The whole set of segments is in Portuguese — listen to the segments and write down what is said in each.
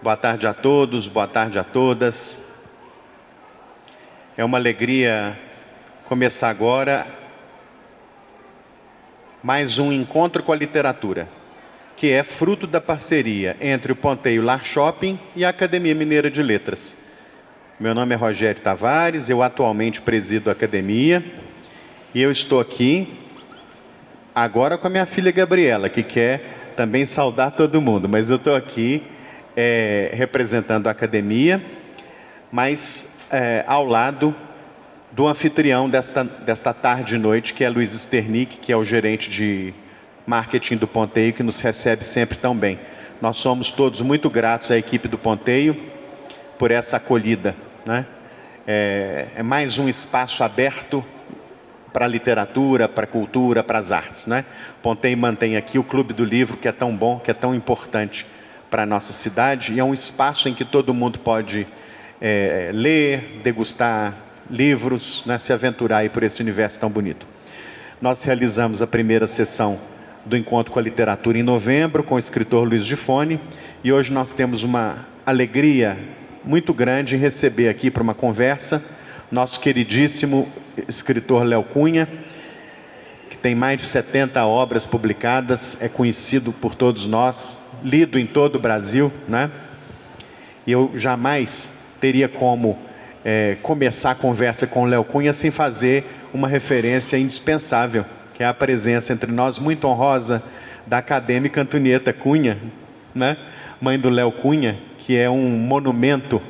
Boa tarde a todos, boa tarde a todas. É uma alegria começar agora mais um encontro com a literatura, que é fruto da parceria entre o Ponteio Lar Shopping e a Academia Mineira de Letras. Meu nome é Rogério Tavares, eu atualmente presido a academia e eu estou aqui agora com a minha filha Gabriela, que quer também saudar todo mundo, mas eu estou aqui representando a academia, mas ao lado do anfitrião desta tarde e noite, que é Luiz Sternick, que é o gerente de marketing do Ponteio, que nos recebe sempre tão bem. Nós somos todos muito gratos à equipe do Ponteio por essa acolhida, né? É mais um espaço aberto para a literatura, para a cultura, para as artes, né? Ponteio mantém aqui o Clube do Livro, que é tão bom, que é tão importante para a nossa cidade, e é um espaço em que todo mundo pode ler, degustar livros, né, se aventurar aí por esse universo tão bonito. Nós realizamos a primeira sessão do Encontro com a Literatura em novembro, com o escritor Luiz Gifone, e hoje nós temos uma alegria muito grande em receber aqui para uma conversa nosso queridíssimo escritor Léo Cunha, que tem mais de 70 obras publicadas, é conhecido por todos nós, lido em todo o Brasil, né? E eu jamais teria como começar a conversa com o Léo Cunha sem fazer uma referência indispensável, que é a presença entre nós, muito honrosa, da acadêmica Antonieta Cunha, né? Mãe do Léo Cunha, que é um monumento,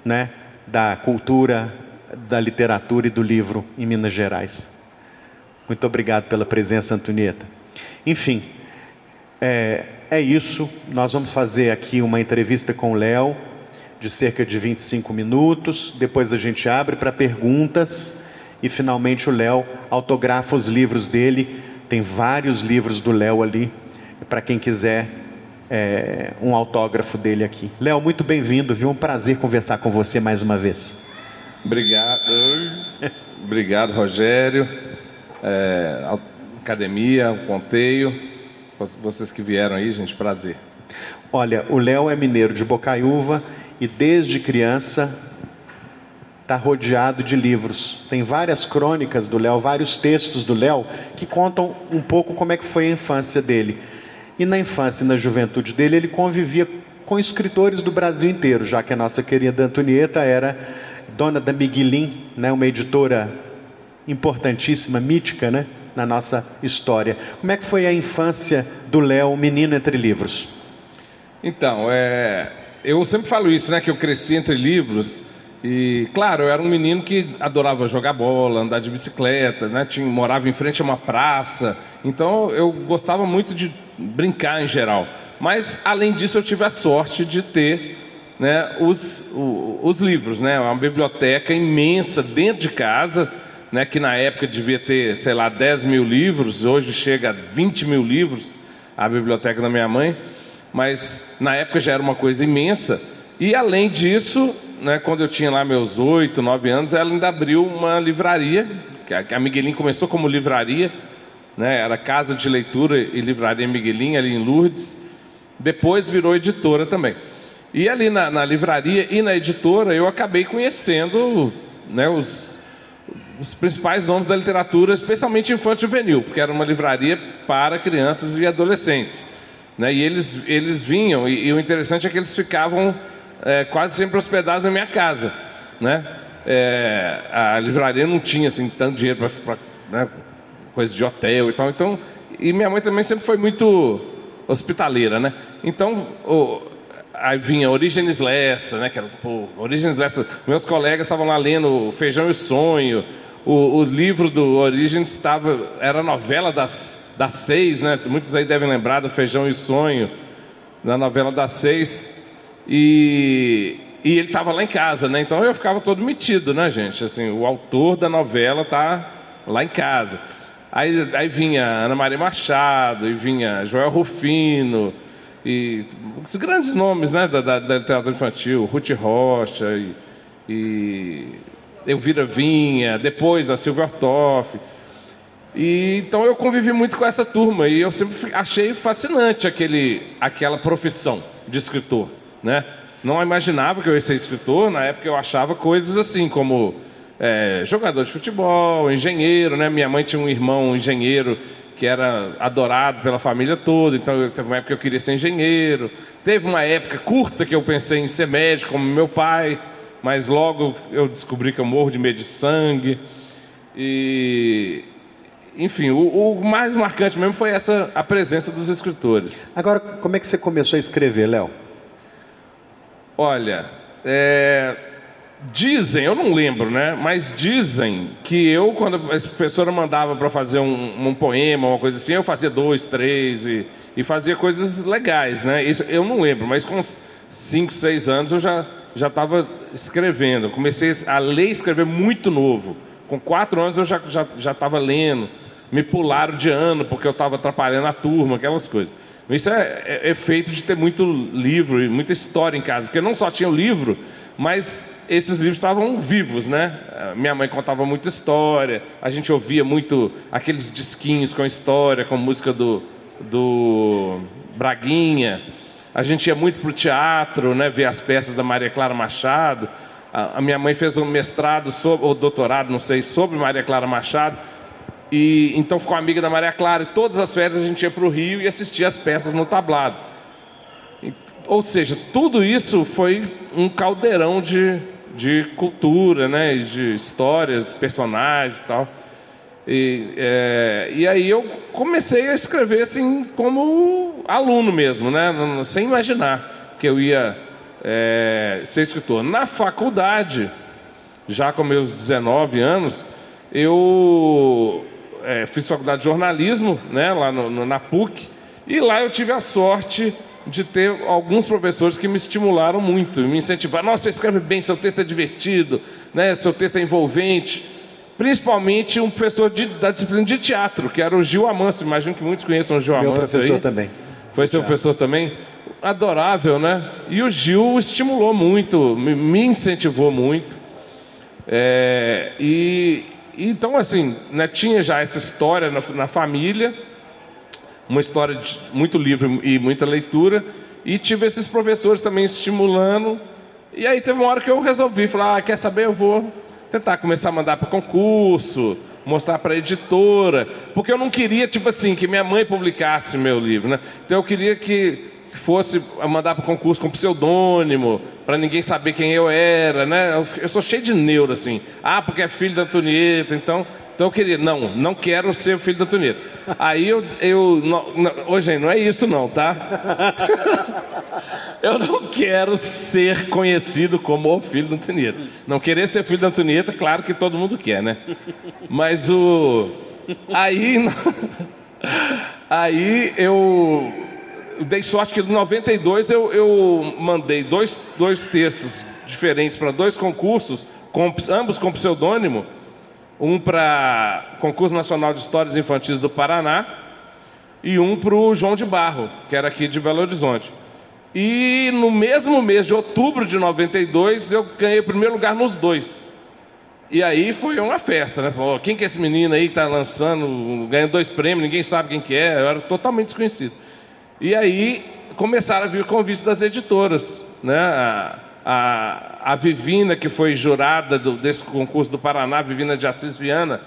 né, da cultura, da literatura e do livro em Minas Gerais. Muito obrigado pela presença, Antonieta. Enfim, é isso. Nós vamos fazer aqui uma entrevista com o Léo, de cerca de 25 minutos. Depois a gente abre para perguntas e finalmente o Léo autografa os livros dele. Tem vários livros do Léo ali, para quem quiser um autógrafo dele aqui. Léo, muito bem-vindo, viu? Um prazer conversar com você mais uma vez. Obrigado. Obrigado, Rogério. Academia, o Ponteio, vocês que vieram aí, gente, prazer. Olha, o Léo é mineiro de Bocaiúva e desde criança está rodeado de livros. Tem várias crônicas do Léo, vários textos do Léo que contam um pouco como é que foi a infância dele. E na infância e na juventude dele, ele convivia com escritores do Brasil inteiro, já que a nossa querida Antonieta era dona da Miguelin, né, uma editora importantíssima, mítica, né, na nossa história. Como é que foi a infância do Léo, um menino entre livros? Então, eu sempre falo isso, né, que eu cresci entre livros e, claro, eu era um menino que adorava jogar bola, andar de bicicleta, né, morava em frente a uma praça, então eu gostava muito de brincar em geral. Mas, além disso, eu tive a sorte de ter, né, os livros, né, uma biblioteca imensa dentro de casa, né, que na época devia ter, sei lá, 10 mil livros, hoje chega a 20 mil livros, a biblioteca da minha mãe, mas na época já era uma coisa imensa. E além disso, né, quando eu tinha lá meus 8, 9 anos, ela ainda abriu uma livraria, que a Miguelin começou como livraria, né, era Casa de Leitura e Livraria Miguelin, ali em Lourdes, depois virou editora também. E ali na livraria e na editora eu acabei conhecendo, né, os principais nomes da literatura, especialmente infantil e juvenil, porque era uma livraria para crianças e adolescentes, né, e eles vinham, e o interessante é que eles ficavam quase sempre hospedados na minha casa, né? A livraria não tinha assim, tanto dinheiro para né, coisa de hotel e tal, então, e minha mãe também sempre foi muito hospitaleira, né? Então, aí vinha Origens Lessa, né? Que era, Origens Lessa. Meus colegas estavam lá lendo Feijão e o Sonho. O livro do Origens era a novela das 6, né? Muitos aí devem lembrar do Feijão e o Sonho, da novela das 6. E ele estava lá em casa, né? Então eu ficava todo metido, né, gente? Assim, o autor da novela tá lá em casa. Aí vinha Ana Maria Machado, e vinha Joel Rufino, e os grandes nomes, né, da literatura infantil, Ruth Rocha, e Elvira Vinha, depois a Silvia Ortoff. E então eu convivi muito com essa turma e eu sempre achei fascinante aquela profissão de escritor, né? Não imaginava que eu ia ser escritor. Na época eu achava coisas assim como jogador de futebol, engenheiro, né? Minha mãe tinha um irmão engenheiro que era adorado pela família toda, então teve uma época que eu queria ser engenheiro. Teve uma época curta que eu pensei em ser médico, como meu pai, mas logo eu descobri que eu morro de medo de sangue. E, enfim, o mais marcante mesmo foi a presença dos escritores. Agora, como é que você começou a escrever, Léo? Olha, dizem, eu não lembro, né? Mas dizem que quando a professora mandava para fazer um poema, uma coisa assim, eu fazia 2, 3 e fazia coisas legais, né? Isso eu não lembro, mas com uns 5, 6 anos eu já estava escrevendo. Comecei a ler e escrever muito novo. Com 4 anos eu já estava lendo. Me pularam de ano porque eu estava atrapalhando a turma, aquelas coisas. Isso é feito de ter muito livro e muita história em casa, porque não só tinha o livro, mas esses livros estavam vivos, né? Minha mãe contava muita história, a gente ouvia muito aqueles disquinhos com história, com música do Braguinha. A gente ia muito para o teatro, né? Ver as peças da Maria Clara Machado. A minha mãe fez um mestrado ou doutorado, não sei, sobre Maria Clara Machado. E então ficou amiga da Maria Clara, e todas as férias a gente ia para o Rio e assistia as peças no tablado. Ou seja, tudo isso foi um caldeirão de cultura, né? De histórias, personagens e tal. E aí eu comecei a escrever assim como aluno mesmo, né? Sem imaginar que eu ia ser escritor. Na faculdade, já com meus 19 anos, eu fiz faculdade de jornalismo, né, lá na PUC, e lá eu tive a sorte de ter alguns professores que me estimularam muito, me incentivaram. Nossa, você escreve bem, seu texto é divertido, né, seu texto é envolvente. Principalmente um professor da disciplina de teatro, que era o Gil Amâncio. Imagino que muitos conheçam o Gil Amâncio. Meu professor também. Foi seu professor também? Adorável, né? E o Gil estimulou muito, me incentivou muito. Então, assim, né, tinha já essa história na família, uma história de muito livro e muita leitura, e tive esses professores também estimulando. E aí teve uma hora que eu resolvi, falar, quer saber, eu vou tentar começar a mandar para concurso, mostrar para a editora, porque eu não queria, tipo assim, que minha mãe publicasse meu livro, né? Então eu queria que fosse mandar para concurso com pseudônimo, para ninguém saber quem eu era, né? Eu sou cheio de neuro, assim. Porque é filho da Antonieta, então eu queria, não quero ser o filho da Antonieta. Aí gente, não é isso não, tá? Eu não quero ser conhecido como o filho da Antonieta. Não querer ser filho da Antonieta, claro que todo mundo quer, né? Mas aí eu dei sorte que em 92 eu mandei dois textos diferentes para 2 concursos, ambos com pseudônimo. Um para Concurso Nacional de Histórias Infantis do Paraná e um para o João de Barro, que era aqui de Belo Horizonte. E no mesmo mês de outubro de 92 eu ganhei o primeiro lugar nos 2. E aí foi uma festa, né? Falou, quem que é esse menino aí que está lançando, ganhando 2 prêmios, ninguém sabe quem que é, eu era totalmente desconhecido. E aí começaram a vir convites das editoras, né? A Vivina, que foi jurada desse concurso do Paraná, Vivina de Assis Viana,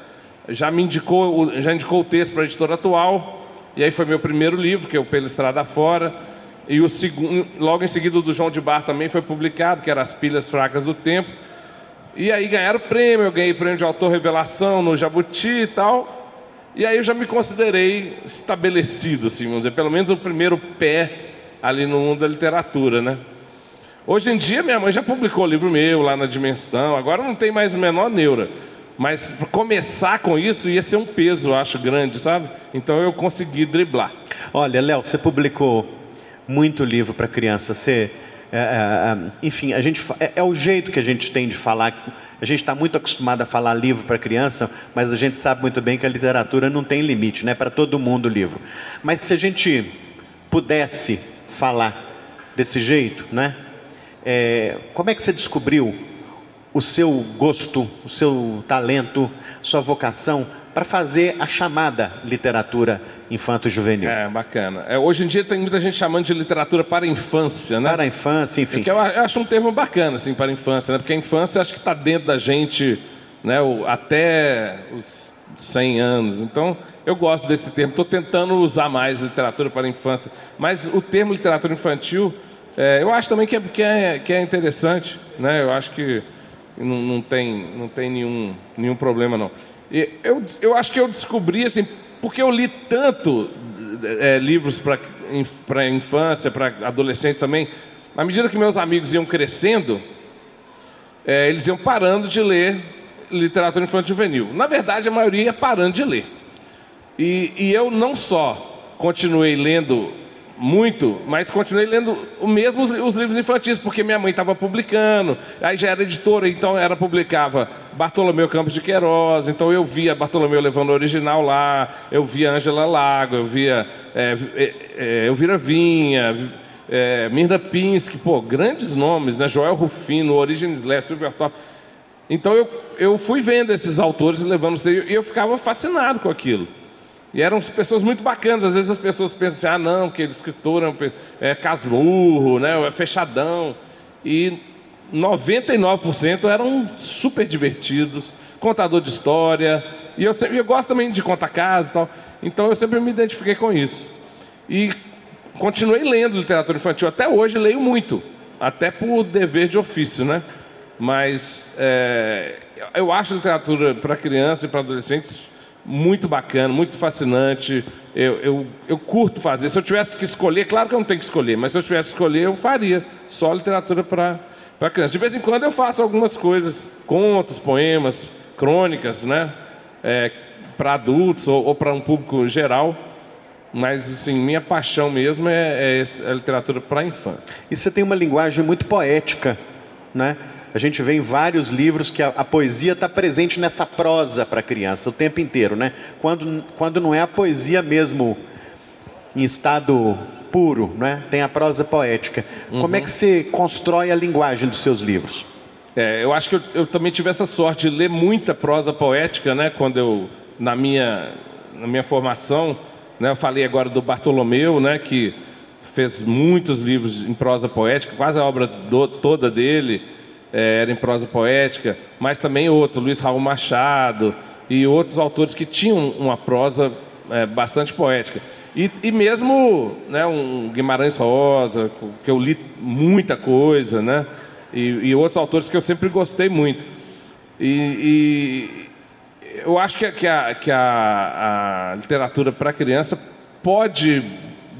já indicou o texto para a editora atual. E aí foi meu primeiro livro, que é o Pela Estrada Fora. E o segundo, logo em seguida, o do João de Barro também foi publicado, que era As Pilhas Fracas do Tempo. E aí ganharam prêmio, eu ganhei prêmio de autor revelação no Jabuti e tal. E aí eu já me considerei estabelecido, assim, vamos dizer, pelo menos o primeiro pé ali no mundo da literatura, né? Hoje em dia, minha mãe já publicou o livro meu lá na Dimensão, agora não tem mais o menor neura. Mas começar com isso ia ser um peso, eu acho, grande, sabe? Então eu consegui driblar. Olha, Léo, você publicou muito livro para criança. Enfim, é o jeito que a gente tem de falar. A gente está muito acostumado a falar livro para criança, mas a gente sabe muito bem que a literatura não tem limite, né? Para todo mundo o livro. Mas se a gente pudesse falar desse jeito, né? Como é que você descobriu o seu gosto, o seu talento, sua vocação para fazer a chamada literatura infanto-juvenil. Bacana. Hoje em dia tem muita gente chamando de literatura para a infância, né? Para a infância, enfim. Porque eu acho um termo bacana, assim, para a infância, né? Porque a infância acho que está dentro da gente, né, até os 100 anos. Então, eu gosto desse termo. Estou tentando usar mais literatura para a infância. Mas o termo literatura infantil, eu acho também que é interessante, né? Eu acho que não tem nenhum problema, não. Eu acho que eu descobri, assim, porque eu li tanto livros para a infância, para adolescentes também, à medida que meus amigos iam crescendo, eles iam parando de ler literatura infantil juvenil. Na verdade, a maioria ia parando de ler. E eu não só continuei lendo muito, mas continuei lendo os livros infantis, porque minha mãe estava publicando, aí já era editora, então publicava Bartolomeu Campos de Queiroz, então eu via Bartolomeu levando o original lá, eu via Ângela Lago, eu via Elvira Vinha, Mirna Pinsky, grandes nomes, né? Joel Rufino, Orígenes Lé, Silvio Artop. Então eu fui vendo esses autores e levando os livros, e eu ficava fascinado com aquilo. E eram pessoas muito bacanas. Às vezes as pessoas pensam assim, não, que escritor é casmurro, né, é fechadão. E 99% eram super divertidos, contador de história. E eu gosto também de contar casos e tal. Então eu sempre me identifiquei com isso. E continuei lendo literatura infantil. Até hoje leio muito, até por dever de ofício, né? Mas eu acho literatura para criança e para adolescentes muito bacana, muito fascinante. Eu curto fazer. Se eu tivesse que escolher, claro que eu não tenho que escolher, mas se eu tivesse que escolher, eu faria só literatura para criança. De vez em quando eu faço algumas coisas, contos, poemas, crônicas, né? Para adultos ou para um público geral. Mas, assim, minha paixão mesmo é a literatura para a infância. E você tem uma linguagem muito poética, né? A gente vê em vários livros que a poesia está presente nessa prosa para a criança o tempo inteiro, né? Quando não é a poesia mesmo em estado puro, né? Tem a prosa poética. Como é que você constrói a linguagem dos seus livros? Eu acho que eu também tive essa sorte de ler muita prosa poética, né? Quando na minha formação, né? Eu falei agora do Bartolomeu, né? Que fez muitos livros em prosa poética, quase a obra toda dele era em prosa poética, mas também outros, Luiz Raul Machado e outros autores que tinham uma prosa bastante poética. E mesmo, né, um Guimarães Rosa, que eu li muita coisa, né, e outros autores que eu sempre gostei muito. E eu acho que a literatura para criança pode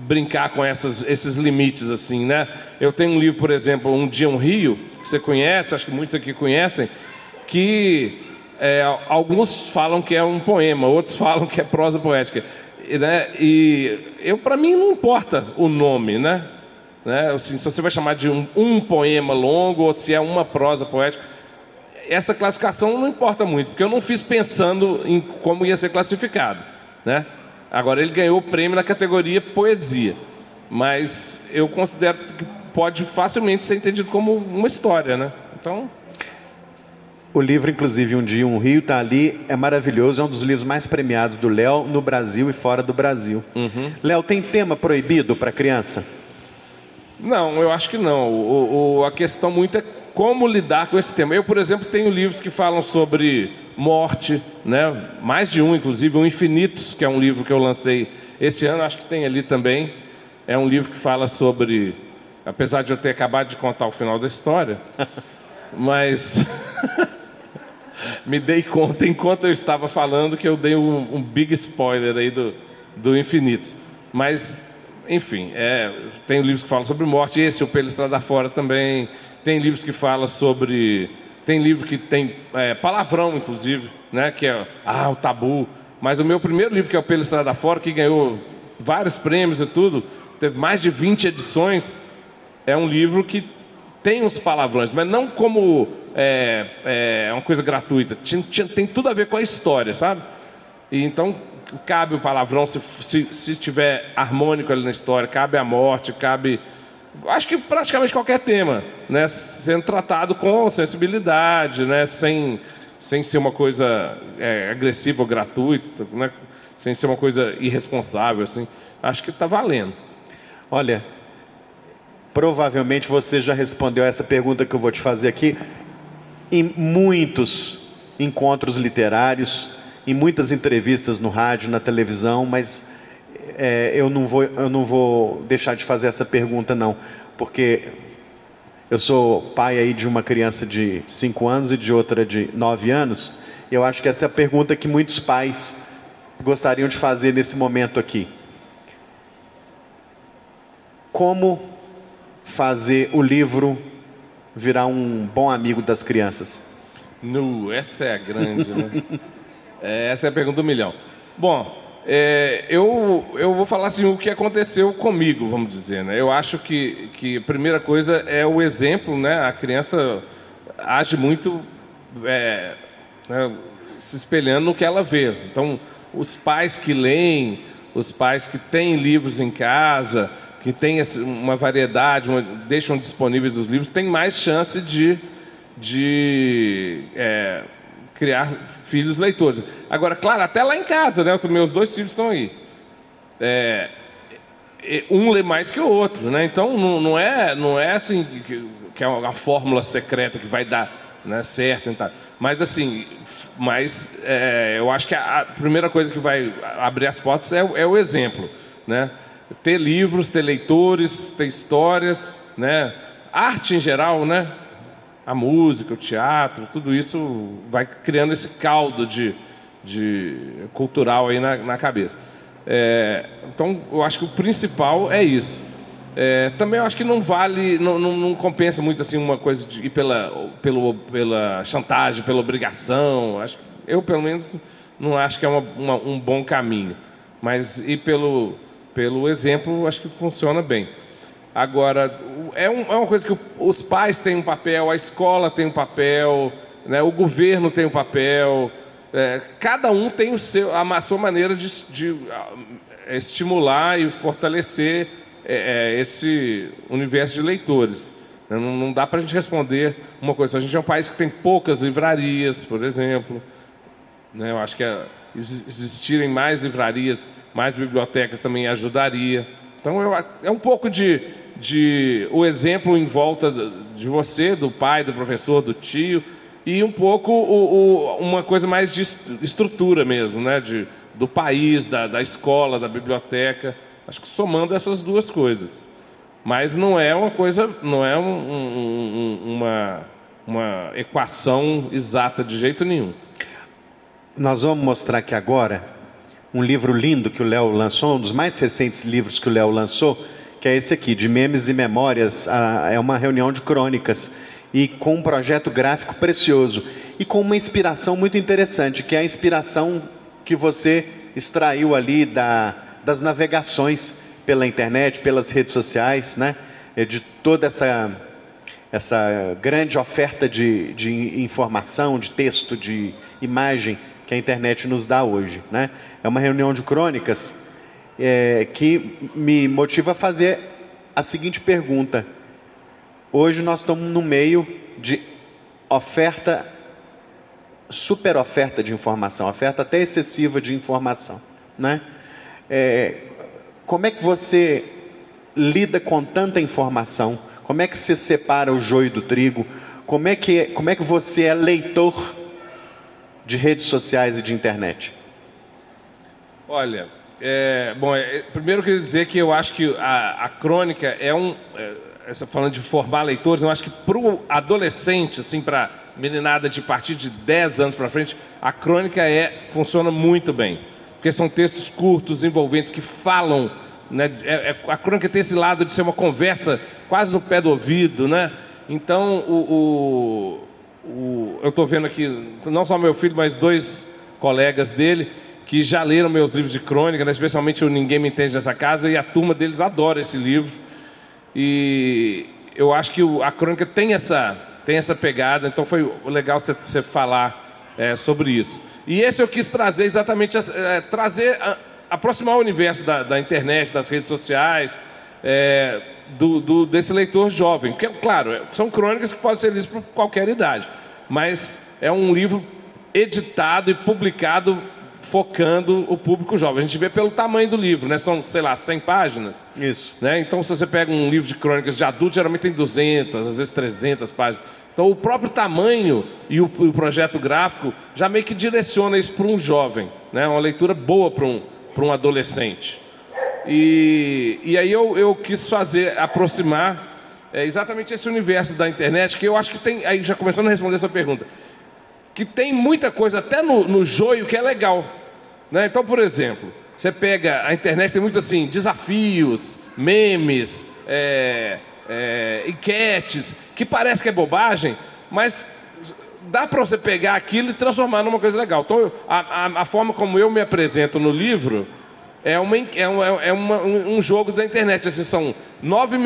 brincar com esses limites, assim, né? Eu tenho um livro, por exemplo, Um Dia um Rio, que você conhece, acho que muitos aqui conhecem, que alguns falam que é um poema, outros falam que é prosa poética, né? E para mim não importa o nome, né? Assim, se você vai chamar de um poema longo ou se é uma prosa poética, essa classificação não importa muito, porque eu não fiz pensando em como ia ser classificado, né? Agora, ele ganhou o prêmio na categoria poesia, mas eu considero que pode facilmente ser entendido como uma história, né? Então... O livro, inclusive, Um Dia um Rio, está ali, é maravilhoso, é um dos livros mais premiados do Léo no Brasil e fora do Brasil. Léo, tem tema proibido para criança? Não, eu acho que não. A questão muito é como lidar com esse tema. Eu, por exemplo, tenho livros que falam sobre morte, né? Mais de um, inclusive, o Infinitos, que é um livro que eu lancei esse ano, acho que tem ali também. É um livro que fala sobre, apesar de eu ter acabado de contar o final da história, mas me dei conta, enquanto eu estava falando, que eu dei um big spoiler aí do Infinitos. Mas, enfim, tem livros que falam sobre morte, esse, o Pela Estrada Fora também. Tem livros que falam sobre... Tem livro que tem palavrão, inclusive, né? Que é o tabu. Mas o meu primeiro livro, que é o Pela Estrada Fora, que ganhou vários prêmios e tudo, teve mais de 20 edições, é um livro que tem uns palavrões, mas não como uma coisa gratuita. Tem tudo a ver com a história, sabe? E então cabe o palavrão, se tiver harmônico ali na história, cabe a morte, cabe... Acho que praticamente qualquer tema, né, sendo tratado com sensibilidade, né, sem sem ser uma coisa agressiva ou gratuita, né? Sem ser uma coisa irresponsável, assim. Acho que está valendo. Olha, provavelmente você já respondeu essa pergunta que eu vou te fazer aqui em muitos encontros literários, em muitas entrevistas no rádio, na televisão, mas eu não vou deixar de fazer essa pergunta não, porque eu sou pai aí de uma criança de 5 anos e de outra de 9 anos, e eu acho que essa é a pergunta que muitos pais gostariam de fazer nesse momento aqui. Como fazer o livro virar um bom amigo das crianças? Essa é a grande, né? Essa é a pergunta do milhão. Bom, eu vou falar assim, o que aconteceu comigo, vamos dizer, né? Eu acho que a primeira coisa é o exemplo, né? A criança age muito né, se espelhando no que ela vê. Então, os pais que leem, os pais que têm livros em casa, que têm uma variedade, deixam disponíveis os livros, têm mais chance de criar filhos leitores. Agora, claro, até lá em casa, né? Meus 2 filhos estão aí. Um lê mais que o outro, né? Então, não é assim que é uma fórmula secreta que vai dar, né, certo e tal. Mas, assim, eu acho que a primeira coisa que vai abrir as portas é o exemplo, né? Ter livros, ter leitores, ter histórias, né? Arte em geral, né? A música, o teatro, tudo isso vai criando esse caldo de cultural aí na cabeça. Então, eu acho que o principal é isso. Também eu acho que não vale, não compensa muito assim uma coisa de ir pela chantagem, pela obrigação. Eu, pelo menos, não acho que é um bom caminho. Mas ir pelo exemplo, acho que funciona bem. Agora, é uma coisa que os pais têm um papel, a escola tem um papel, né, o governo tem um papel, cada um tem a sua maneira de estimular e fortalecer esse universo de leitores. Não dá para a gente responder uma coisa. A gente é um país que tem poucas livrarias, por exemplo. Né, eu acho que existirem mais livrarias, mais bibliotecas também ajudaria. Então, é um pouco o exemplo em volta de você, do pai, do professor, do tio, e um pouco uma coisa mais de estrutura mesmo, né? Do país, da escola, da biblioteca. Acho que somando essas duas coisas. Mas não é uma coisa, não é uma equação exata de jeito nenhum. Nós vamos mostrar aqui agora um livro lindo que o Léo lançou, um dos mais recentes livros que o Léo lançou, que é esse aqui, de Memes e Memórias. É uma reunião de crônicas, e com um projeto gráfico precioso, e com uma inspiração muito interessante, que é a inspiração que você extraiu ali das navegações pela internet, pelas redes sociais, né? De toda essa grande oferta de informação, de texto, de imagem que a internet nos dá hoje, né? É uma reunião de crônicas que me motiva a fazer a seguinte pergunta. Hoje nós estamos no meio de super oferta de informação, oferta até excessiva de informação, né? Como é que você lida com tanta informação? Como é que você separa o joio do trigo? Como é que você é leitor de redes sociais e de internet? Olha, primeiro eu queria dizer que eu acho que a crônica falando de formar leitores, eu acho que para o adolescente, assim, para meninada de partir de 10 anos para frente, a crônica funciona muito bem. Porque são textos curtos, envolventes, que falam, né? A crônica tem esse lado de ser uma conversa quase no pé do ouvido, né? Então, eu estou vendo aqui, não só meu filho, mas 2 colegas dele, que já leram meus livros de crônica, né? Especialmente o Ninguém Me Entende Nessa Casa, e a turma deles adora esse livro. E eu acho que a crônica tem essa pegada, então foi legal você falar sobre isso. E esse eu quis trazer exatamente, aproximar o universo da internet, das redes sociais, desse leitor jovem. Porque, claro, são crônicas que podem ser lidas por qualquer idade, mas é um livro editado e publicado focando o público jovem. A gente vê pelo tamanho do livro, né? São, sei lá, 100 páginas. Isso. Né? Então, se você pega um livro de crônicas de adulto, geralmente tem 200, às vezes 300 páginas. Então, o próprio tamanho e o projeto gráfico já meio que direciona isso para um jovem, né? Uma leitura boa para um adolescente. E aí eu quis aproximar exatamente esse universo da internet, que eu acho que tem, aí já começando a responder essa pergunta, que tem muita coisa, até no joio, que é legal. Né? Então, por exemplo, você pega a internet, tem muito assim, desafios, memes, enquetes, que parece que é bobagem, mas dá para você pegar aquilo e transformar numa coisa legal. Então, a forma como eu me apresento no livro é um jogo da internet. Assim, são 9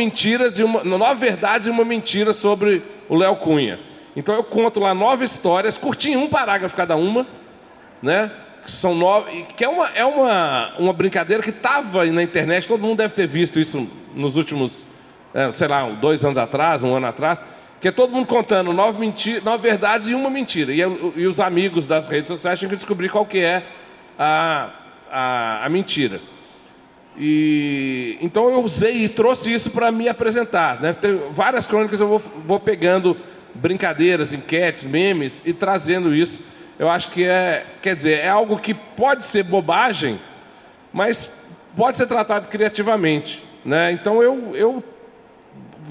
verdades e uma mentira sobre o Léo Cunha. Então eu conto lá 9 histórias, curtinho, um parágrafo cada uma, né? São 9, que é uma brincadeira que estava na internet, todo mundo deve ter visto isso nos últimos, sei lá, 2 anos atrás, 1 ano atrás, que é todo mundo contando 9 verdades e uma mentira. E os amigos das redes sociais tinham que descobrir qual que é a mentira. Então eu usei e trouxe isso para me apresentar, né? Tem várias crônicas, eu vou pegando brincadeiras, enquetes, memes e trazendo isso. Eu acho que quer dizer, é algo que pode ser bobagem, mas pode ser tratado criativamente, né? Então eu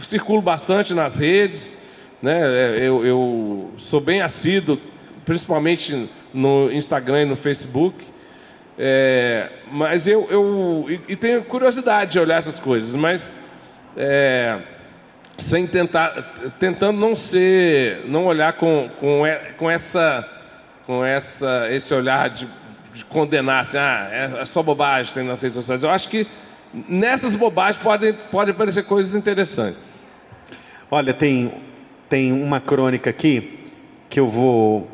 circulo bastante nas redes, né? Eu sou bem assíduo, principalmente no Instagram e no Facebook, mas eu tenho curiosidade de olhar essas coisas, mas tentando não olhar com esse olhar de condenar, assim, é só bobagem tem nas redes sociais. Eu acho que nessas bobagens pode aparecer coisas interessantes. Olha, tem uma crônica aqui que eu vou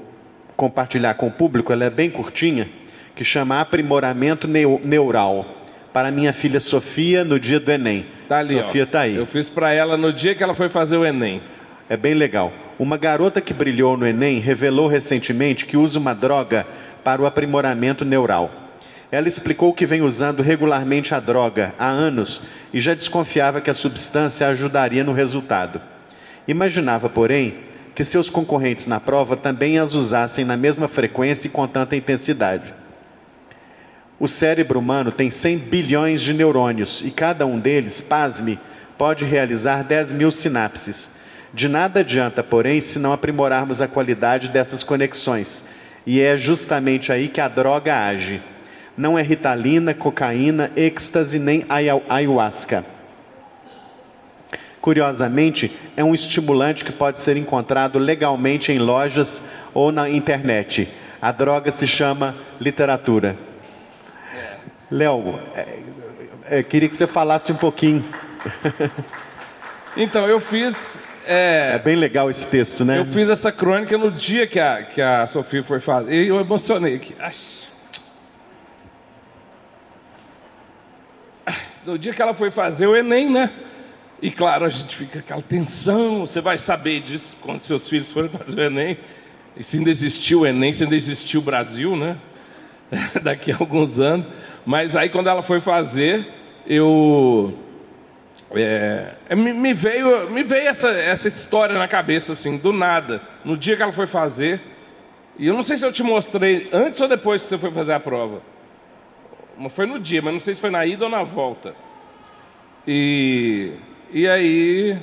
compartilhar com o público, ela é bem curtinha, que chama Aprimoramento Neural, para minha filha Sofia no dia do Enem. Tá ali, Sofia está aí. Eu fiz para ela no dia que ela foi fazer o Enem. É bem legal. Uma garota que brilhou no Enem revelou recentemente que usa uma droga para o aprimoramento neural. Ela explicou que vem usando regularmente a droga há anos e já desconfiava que a substância ajudaria no resultado. Imaginava, porém, que seus concorrentes na prova também as usassem na mesma frequência e com tanta intensidade. O cérebro humano tem 100 bilhões de neurônios e cada um deles, pasme, pode realizar 10.000 sinapses. De nada adianta, porém, se não aprimorarmos a qualidade dessas conexões. E é justamente aí que a droga age. Não é ritalina, cocaína, êxtase nem ayahuasca. Curiosamente, é um estimulante que pode ser encontrado legalmente em lojas ou na internet. A droga se chama literatura. Léo, queria que você falasse um pouquinho. Então, eu fiz... É bem legal esse texto, né? Eu fiz essa crônica no dia que a Sofia foi fazer. E eu emocionei aqui. No dia que ela foi fazer o Enem, né? E claro, a gente fica com aquela tensão. Você vai saber disso quando seus filhos forem fazer o Enem. E se ainda existiu o Enem, se ainda existiu o Brasil, né? Daqui a alguns anos. Mas aí quando ela foi fazer, me veio essa história na cabeça, assim, do nada. No dia que ela foi fazer. E eu não sei se eu te mostrei antes ou depois que você foi fazer a prova. Foi no dia, mas não sei se foi na ida ou na volta. E aí...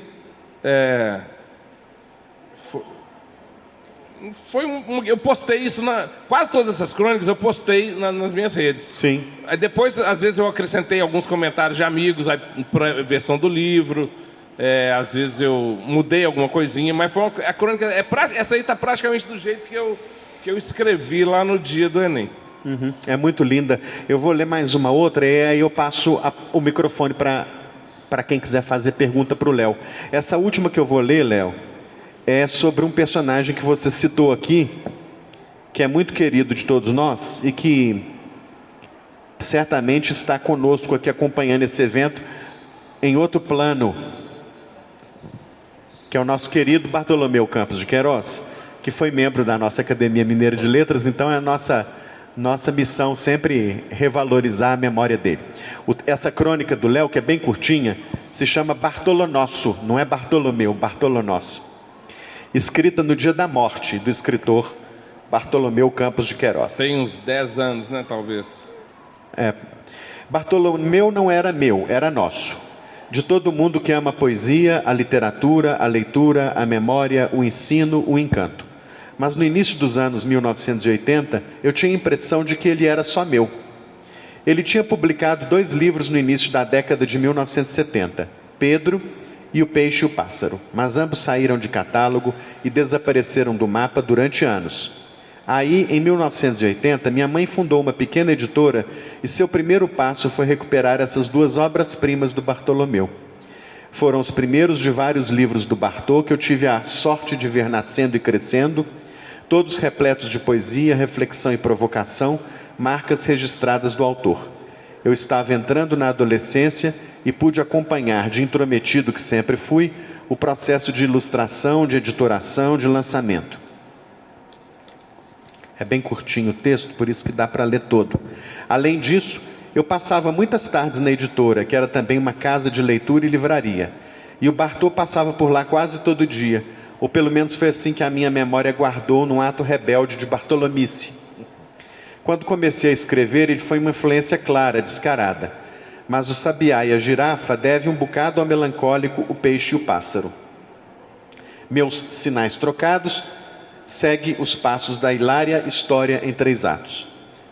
eu postei isso quase todas essas crônicas eu postei nas minhas redes. Sim. Aí depois, às vezes, eu acrescentei alguns comentários de amigos para a versão do livro. Às vezes eu mudei alguma coisinha, mas a crônica essa aí está praticamente do jeito que eu escrevi lá no dia do Enem. Uhum. É muito linda. Eu vou ler mais uma outra e aí eu passo o microfone para quem quiser fazer pergunta para o Léo. Essa última que eu vou ler, Léo, é sobre um personagem que você citou aqui, que é muito querido de todos nós e que certamente está conosco aqui acompanhando esse evento em outro plano, que é o nosso querido Bartolomeu Campos de Queiroz, que foi membro da nossa Academia Mineira de Letras, então é a nossa missão sempre revalorizar a memória dele. Essa crônica do Léo, que é bem curtinha, se chama Bartolonosso, não é Bartolomeu, Bartolonosso. Escrita no dia da morte do escritor Bartolomeu Campos de Queiroz. Tem uns 10 anos, né, talvez. Bartolomeu não era meu, era nosso. De todo mundo que ama a poesia, a literatura, a leitura, a memória, o ensino, o encanto. Mas no início dos anos 1980, eu tinha a impressão de que ele era só meu. Ele tinha publicado 2 livros no início da década de 1970, Pedro e O Peixe e o Pássaro, mas ambos saíram de catálogo e desapareceram do mapa durante anos. Aí, em 1980, minha mãe fundou uma pequena editora e seu primeiro passo foi recuperar essas 2 obras-primas do Bartolomeu. Foram os primeiros de vários livros do Bartô que eu tive a sorte de ver nascendo e crescendo, todos repletos de poesia, reflexão e provocação, marcas registradas do autor. Eu estava entrando na adolescência e pude acompanhar, de intrometido que sempre fui, o processo de ilustração, de editoração, de lançamento. É bem curtinho o texto, por isso que dá para ler todo. Além disso, eu passava muitas tardes na editora, que era também uma casa de leitura e livraria. E o Bartô passava por lá quase todo dia, ou pelo menos foi assim que a minha memória guardou num ato rebelde de bartolomice. Quando comecei a escrever, ele foi uma influência clara, descarada. Mas o sabiá e a girafa devem um bocado ao melancólico O Peixe e o Pássaro. Meus sinais trocados segue os passos da hilária história em 3 atos.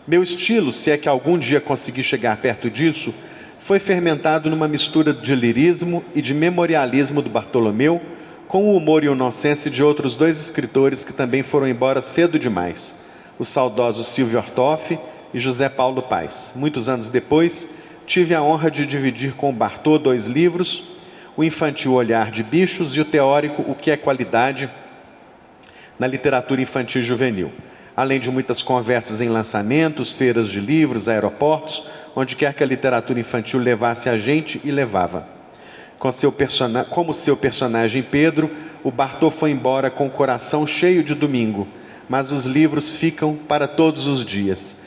Meu estilo, se é que algum dia consegui chegar perto disso, foi fermentado numa mistura de lirismo e de memorialismo do Bartolomeu, com o humor e o nonsense de outros 2 escritores que também foram embora cedo demais, o saudoso Silvio Ortoff e José Paulo Paes. Muitos anos depois, tive a honra de dividir com o Bartô 2 livros, o infantil Olhar de Bichos e o teórico O que é Qualidade na literatura infantil e juvenil, além de muitas conversas em lançamentos, feiras de livros, aeroportos, onde quer que a literatura infantil levasse a gente e levava. Como seu personagem Pedro, o Bartô foi embora com o coração cheio de domingo, mas os livros ficam para todos os dias.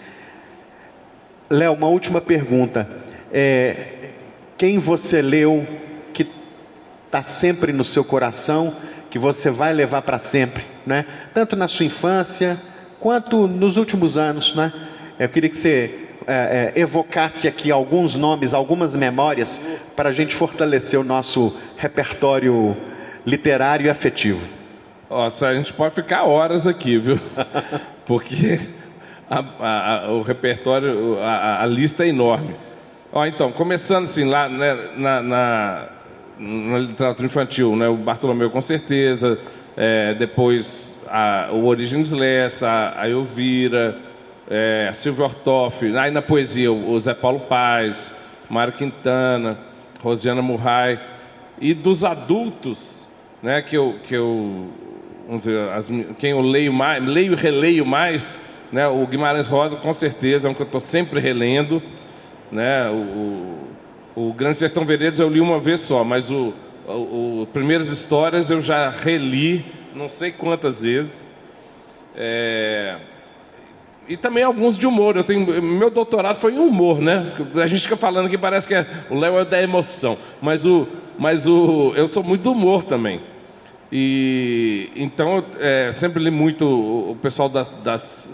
Léo, uma última pergunta. Quem você leu que está sempre no seu coração, que você vai levar para sempre, né? Tanto na sua infância, quanto nos últimos anos, né? Eu queria que você evocasse aqui alguns nomes, algumas memórias, para a gente fortalecer o nosso repertório literário e afetivo. Nossa, a gente pode ficar horas aqui, viu? Porque o repertório, a lista é enorme. Então, começando assim, lá, né, na literatura infantil, né, o Bartolomeu com certeza, depois o Origens Lessa, a Elvira, a Silvio Ortoff, aí na poesia o Zé Paulo Paes, Mário Quintana, Rosiana Murray, e dos adultos, né, que eu vamos dizer, quem eu leio e releio mais, né, o Guimarães Rosa com certeza é um que eu estou sempre relendo, né, o Grande Sertão Veredas eu li uma vez só, mas o Primeiras Histórias eu já reli não sei quantas vezes. E também alguns de humor. Meu doutorado foi em humor, né? A gente fica falando que parece que o Léo é da emoção, mas eu sou muito do humor também. E então sempre li muito o pessoal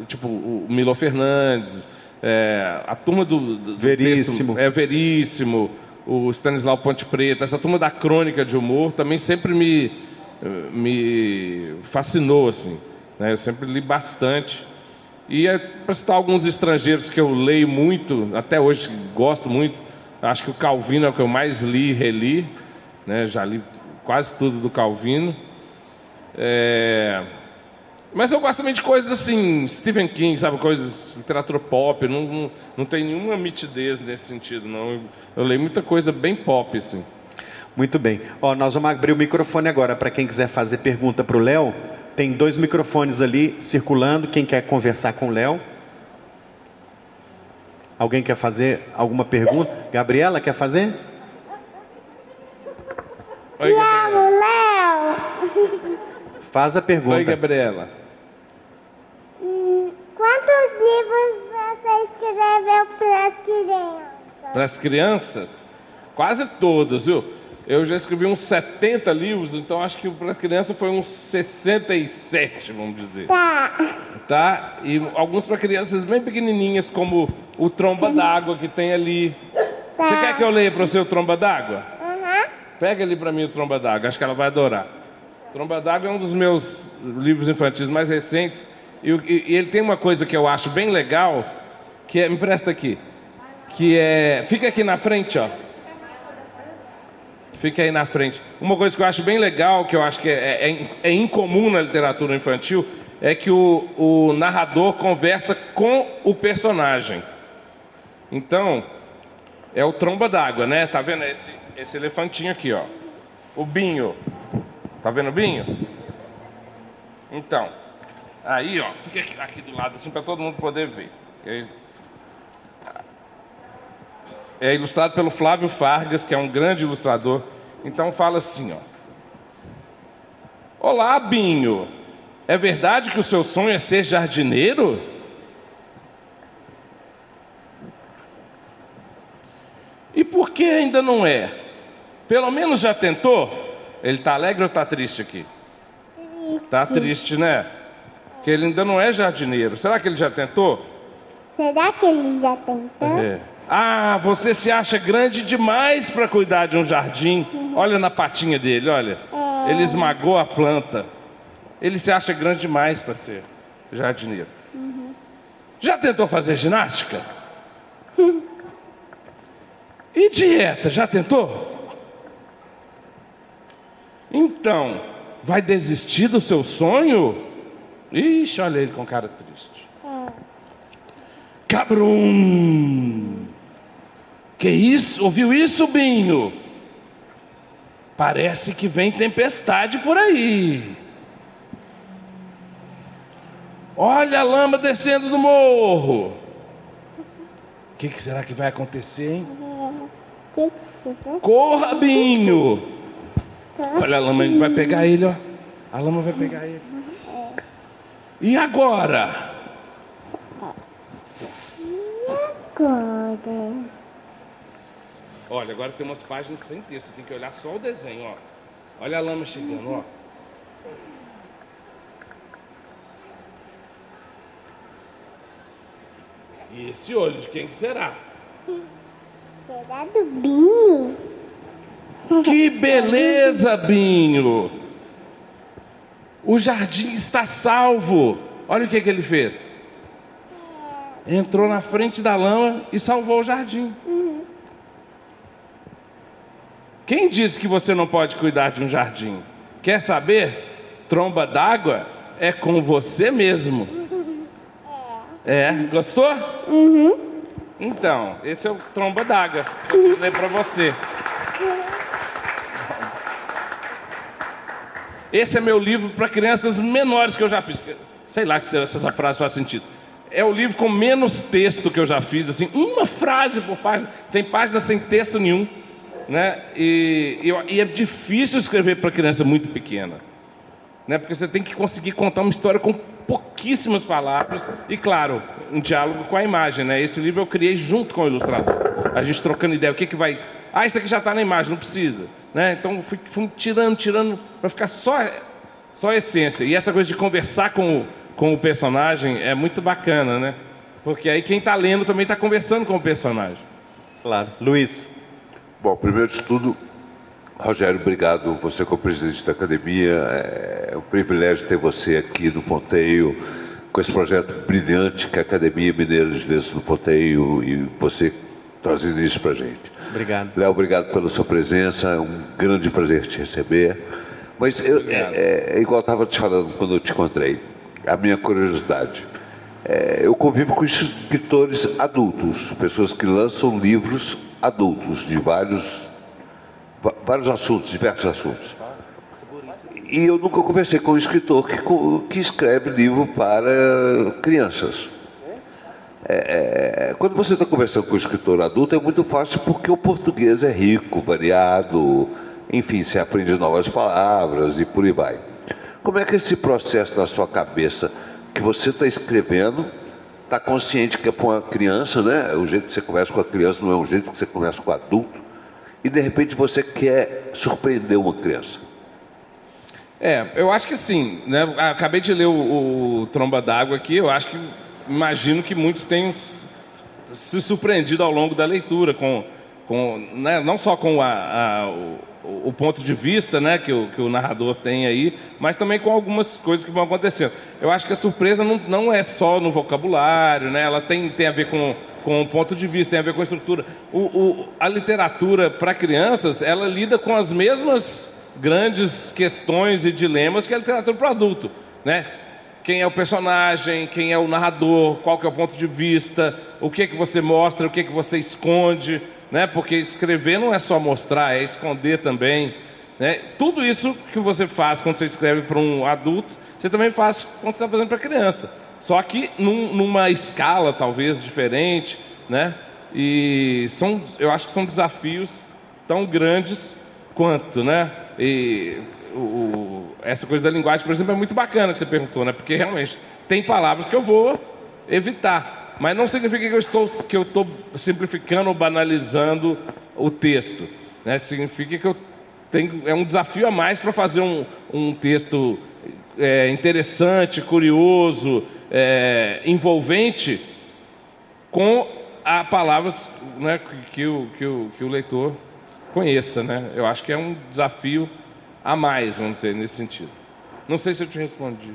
tipo o Milor Fernandes, a turma do Veríssimo. Texto, Veríssimo, o Stanislau Ponte Preta, essa turma da crônica de humor também sempre me fascinou, assim, né? Eu sempre li bastante. E para citar alguns estrangeiros que eu leio muito, até hoje gosto muito, acho que o Calvino é o que eu mais li e reli, né? Já li quase tudo do Calvino. Mas eu gosto também de coisas assim, Stephen King, sabe, coisas, literatura pop, não tem nenhuma mitidez nesse sentido, não. Eu leio muita coisa bem pop, assim. Muito bem. Nós vamos abrir o microfone agora para quem quiser fazer pergunta para o Léo. Tem 2 microfones ali circulando. Quem quer conversar com o Léo? Alguém quer fazer alguma pergunta? Gabriela, quer fazer? Oi, Gabriela. Léo! Faz a pergunta. Oi, Gabriela. Quantos livros você escreveu para as crianças? Para as crianças? Quase todos, viu? Eu já escrevi uns 70 livros, então acho que para as crianças foi uns 67, vamos dizer. Tá? E alguns para crianças bem pequenininhas, como o Tromba d'Água que tem ali. Tá. Você quer que eu leia para você o Tromba d'Água? Uhum. Pega ali para mim o Tromba d'Água, acho que ela vai adorar. Tromba d'Água é um dos meus livros infantis mais recentes. E ele tem uma coisa que eu acho bem legal, que é... Me presta aqui. Que é... Fica aqui na frente, ó. Fica aí na frente. Uma coisa que eu acho bem legal, que eu acho que é incomum na literatura infantil, é que o narrador conversa com o personagem. Então, é o Tromba d'Água, né? Tá vendo esse elefantinho aqui, ó? O Binho. Tá vendo o Binho? Então, aí, ó, fica aqui do lado, assim, para todo mundo poder ver. É ilustrado pelo Flávio Fargas, que é um grande ilustrador. Então fala assim, ó. Olá, Binho. É verdade que o seu sonho é ser jardineiro? E por que ainda não é? Pelo menos já tentou? Ele tá alegre ou tá triste aqui? Tá triste, né? Porque ele ainda não é jardineiro. Será que ele já tentou? Será que ele já tentou? É. Ah, você se acha grande demais para cuidar de um jardim. Olha na patinha dele, olha. Ele esmagou a planta. Ele se acha grande demais para ser jardineiro. Já tentou fazer ginástica? E dieta, já tentou? Então, vai desistir do seu sonho? Ixi, olha ele com cara triste. Cabrum! Que isso? Ouviu isso, Binho? Parece que vem tempestade por aí. Olha a lama descendo do morro. O que será que vai acontecer, hein? Corra, Binho! Olha a lama, vai pegar ele, ó. A lama vai pegar ele. E agora? Olha, agora tem umas páginas sem texto, você tem que olhar só o desenho, ó. Olha a lama chegando, ó. E esse olho, de quem que será? Será do Binho? Que beleza, Binho! O jardim está salvo. Olha o que ele fez. Entrou na frente da lama e salvou o jardim. Quem disse que você não pode cuidar de um jardim? Quer saber? Tromba d'Água é com você mesmo. É, gostou? Então, esse é o Tromba d'Água. Vou ler para você. Esse é meu livro para crianças menores que eu já fiz. Sei lá se essa frase faz sentido. É o livro com menos texto que eu já fiz, assim, uma frase por página. Tem páginas sem texto nenhum, né? E é difícil escrever para criança muito pequena, né? Porque você tem que conseguir contar uma história com pouquíssimas palavras e, claro, um diálogo com a imagem, né? Esse livro eu criei junto com o ilustrador. A gente trocando ideia, o que vai... Ah, isso aqui já está na imagem, não precisa, né? Então fui tirando para ficar só a essência. E essa coisa de conversar com o personagem é muito bacana, né? Porque aí quem está lendo também está conversando com o personagem. Claro. Luiz. Bom, primeiro de tudo, Rogério, obrigado. Você como presidente da academia, é um privilégio ter você aqui no Ponteio, com esse projeto brilhante que é a Academia Mineira de Letras do Ponteio, e você trazendo isso para a gente. Obrigado. Léo, obrigado pela sua presença, é um grande prazer te receber. Mas é igual eu estava te falando quando eu te encontrei, a minha curiosidade. Eu convivo com escritores adultos, pessoas que lançam livros adultos de vários assuntos, diversos assuntos. E eu nunca conversei com um escritor que escreve livro para crianças. Quando você está conversando com um escritor adulto é muito fácil porque o português é rico, variado, enfim, você aprende novas palavras e por aí vai. Como é que é esse processo na sua cabeça que você está escrevendo está consciente que é para uma criança, né? O jeito que você conversa com a criança não é o jeito que você conversa com o adulto. E de repente você quer surpreender uma criança. Eu acho que sim, né? Acabei de ler o Tromba d'Água aqui, imagino que muitos tenham se surpreendido ao longo da leitura, né? Não só com o ponto de vista, né, que o narrador tem aí, mas também com algumas coisas que vão acontecendo. Eu acho que a surpresa não é só no vocabulário, né? Ela tem a ver com o ponto de vista, tem a ver com a estrutura. A literatura para crianças, ela lida com as mesmas grandes questões e dilemas que a literatura para adulto, né? Quem é o personagem, quem é o narrador, qual que é o ponto de vista, o que você mostra, o que você esconde, né? Porque escrever não é só mostrar, é esconder também, né? Tudo isso que você faz quando você escreve para um adulto, você também faz quando você está fazendo para criança. Só que numa escala talvez diferente, né? E eu acho que são desafios tão grandes quanto, né? E essa coisa da linguagem, por exemplo, é muito bacana que você perguntou, né? Porque realmente tem palavras que eu vou evitar, mas não significa que eu estou simplificando ou banalizando o texto, né? Significa que é um desafio a mais para fazer um texto interessante, curioso, envolvente, com palavras, né, que o leitor conheça, né? Eu acho que é um desafio a mais, vamos dizer, nesse sentido. Não sei se eu te respondi.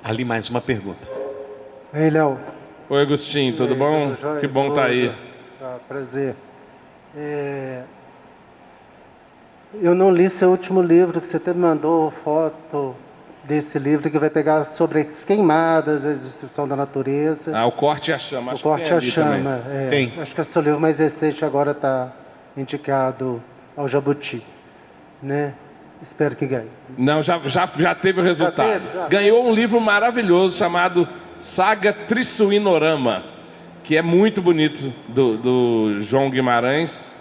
Ali mais uma pergunta. Ei, Léo. Oi, Agostinho, tudo bom? Que bom estar aí. Prazer. Eu não li seu último livro, que você até me mandou foto desse livro que vai pegar sobre as queimadas, a destruição da natureza. O Corte e a Chama. O Corte e a Chama. Tem. Acho que é o seu livro mais recente agora está indicado ao Jabuti, né? Espero que ganhe. Não, já teve o resultado. Já teve? Ganhou um livro maravilhoso chamado Saga Trissuinorama, que é muito bonito, do João Guimarães.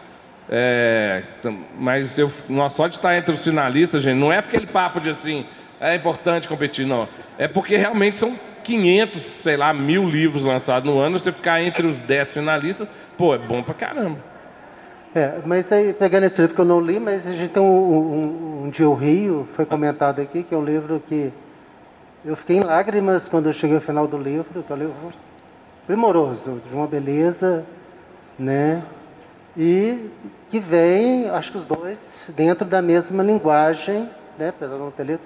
Mas só de estar entre os finalistas, gente, não é porque aquele papo de assim, é importante competir, não. É porque realmente são 500, sei lá, 1000 livros lançados no ano. Você ficar entre os 10 finalistas, é bom pra caramba. Mas aí, pegando esse livro que eu não li, mas a gente tem um Dia ao Rio, foi comentado aqui, que é um livro que eu fiquei em lágrimas quando eu cheguei ao final do livro, que é um livro primoroso, de uma beleza, né? E que vem, acho que os dois, dentro da mesma linguagem, né? Apesar de não ter lido,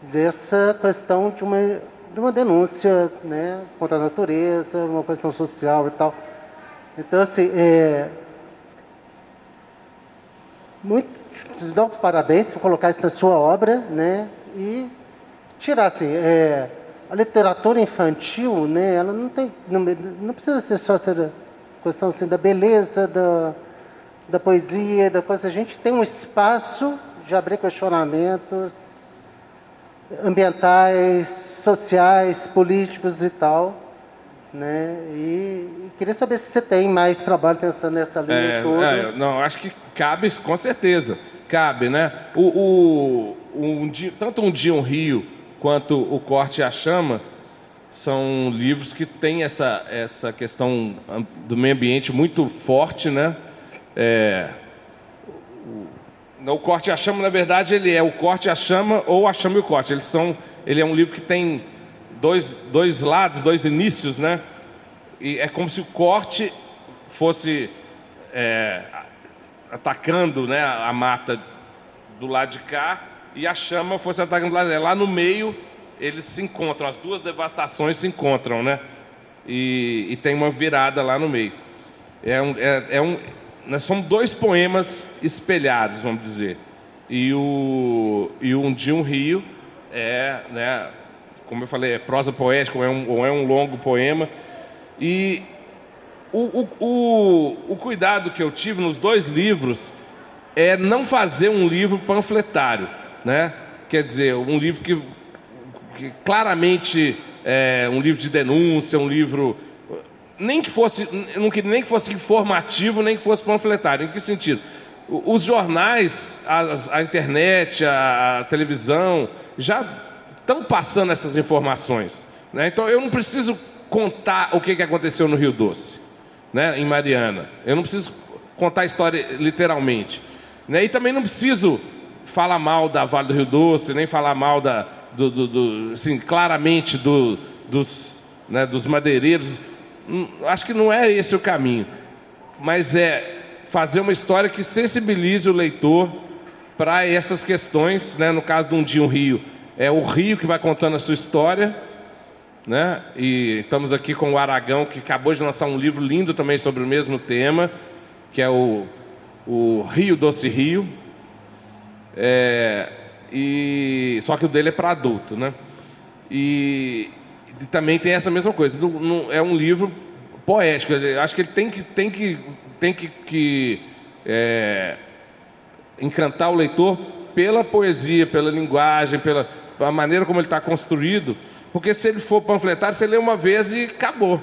dessa questão de uma denúncia, né? Contra a natureza, uma questão social e tal. Então, assim, te dou parabéns por colocar isso na sua obra, né? E tirar assim, a literatura infantil, né? Ela não precisa ser só essa questão assim, da beleza, da poesia, da coisa. A gente tem um espaço de abrir questionamentos ambientais, sociais, políticos e tal, né? E queria saber se você tem mais trabalho pensando nessa linha toda. Não, acho que cabe, com certeza. Cabe, né? Tanto Um Dia, um Rio, quanto O Corte e a Chama são livros que têm essa questão do meio ambiente muito forte, né? O Corte e a Chama, na verdade, ele é O Corte e a Chama ou A Chama e o Corte. Ele é um livro que tem dois lados, dois inícios, né? E é como se o corte fosse atacando, né, a mata do lado de cá e a chama fosse atacando do lado de lá. Lá no meio eles se encontram, as duas devastações se encontram, né? E tem uma virada lá no meio. São dois poemas espelhados, vamos dizer. E Um Dia, um Rio né, como eu falei, é prosa poética, ou é um longo poema. E o cuidado que eu tive nos dois livros é não fazer um livro panfletário, né? Quer dizer, um livro que claramente é um livro de denúncia, um livro nem que fosse informativo, nem que fosse panfletário. Em que sentido? Os jornais, a internet, a televisão já estão passando essas informações. né? Então eu não preciso contar o que aconteceu no Rio Doce, né, em Mariana. Eu não preciso contar a história literalmente, né? E também não preciso falar mal da Vale do Rio Doce, nem falar mal assim, claramente dos madeireiros. Acho que não é esse o caminho, mas é fazer uma história que sensibilize o leitor para essas questões, né? No caso de Um Dia um Rio, é o rio que vai contando a sua história, né? E estamos aqui com o Aragão, que acabou de lançar um livro lindo também sobre o mesmo tema, que é o Rio Doce Rio. Só que o dele é para adulto, né? E também tem essa mesma coisa. É um livro poético. Eu acho que ele tem que encantar o leitor pela poesia, pela linguagem, pela maneira como ele está construído. Porque se ele for panfletário, você lê uma vez e acabou,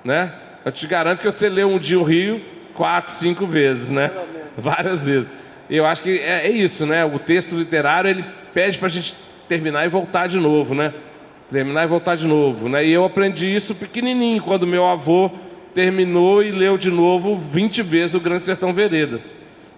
né? Eu te garanto que você lê Um Dia o Rio 4, 5 vezes, né? Várias vezes. Eu acho que é isso, né? O texto literário, ele pede para a gente terminar e voltar de novo, né? Terminar e voltar de novo, né? E eu aprendi isso pequenininho, quando meu avô terminou e leu de novo 20 vezes O Grande Sertão Veredas.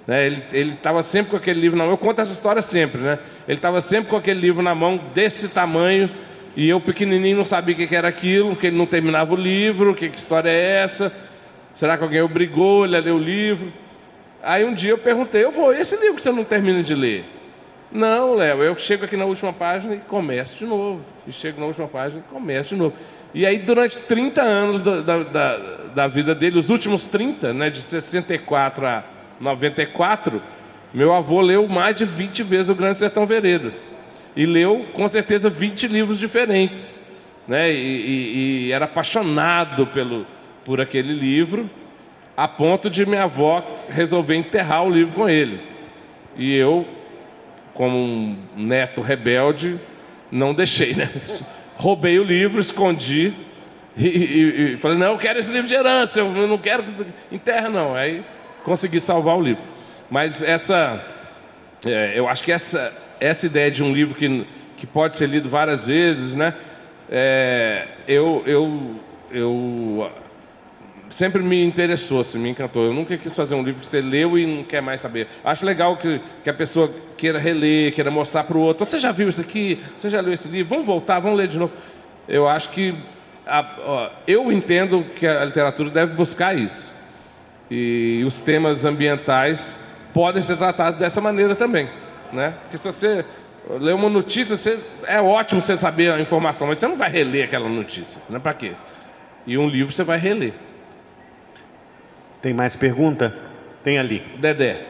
Né? Ele estava sempre com aquele livro na mão. Eu conto essa história sempre, né? Ele estava sempre com aquele livro na mão, desse tamanho, e eu pequenininho não sabia o que era aquilo, que ele não terminava o livro, que história é essa? Será que alguém obrigou ele a ler o livro? Aí um dia eu perguntei, esse livro que você não termina de ler? Não, Léo, eu chego aqui na última página e começo de novo. E chego na última página e começo de novo. E aí durante 30 anos da vida dele, os últimos 30, né, de 64 a 94, meu avô leu mais de 20 vezes O Grande Sertão Veredas. E leu, com certeza, 20 livros diferentes, né? E era apaixonado por aquele livro, a ponto de minha avó resolver enterrar o livro com ele. E eu, como um neto rebelde, não deixei, né? Roubei o livro, escondi e falei, não, eu quero esse livro de herança, eu não quero enterra, não. Aí consegui salvar o livro. Mas eu acho que essa ideia de um livro que pode ser lido várias vezes, né? Eu sempre me interessou, assim, me encantou. Eu nunca quis fazer um livro que você leu e não quer mais saber. Acho legal que a pessoa queira reler, queira mostrar para o outro. Você já viu isso aqui? Você já leu esse livro? Vamos voltar, vamos ler de novo. Eu acho que eu entendo que a literatura deve buscar isso. E os temas ambientais podem ser tratados dessa maneira também, né? Porque se você lê uma notícia, é ótimo você saber a informação, mas você não vai reler aquela notícia, né? Para quê? E um livro você vai reler. Tem mais pergunta? Tem ali. Dedé.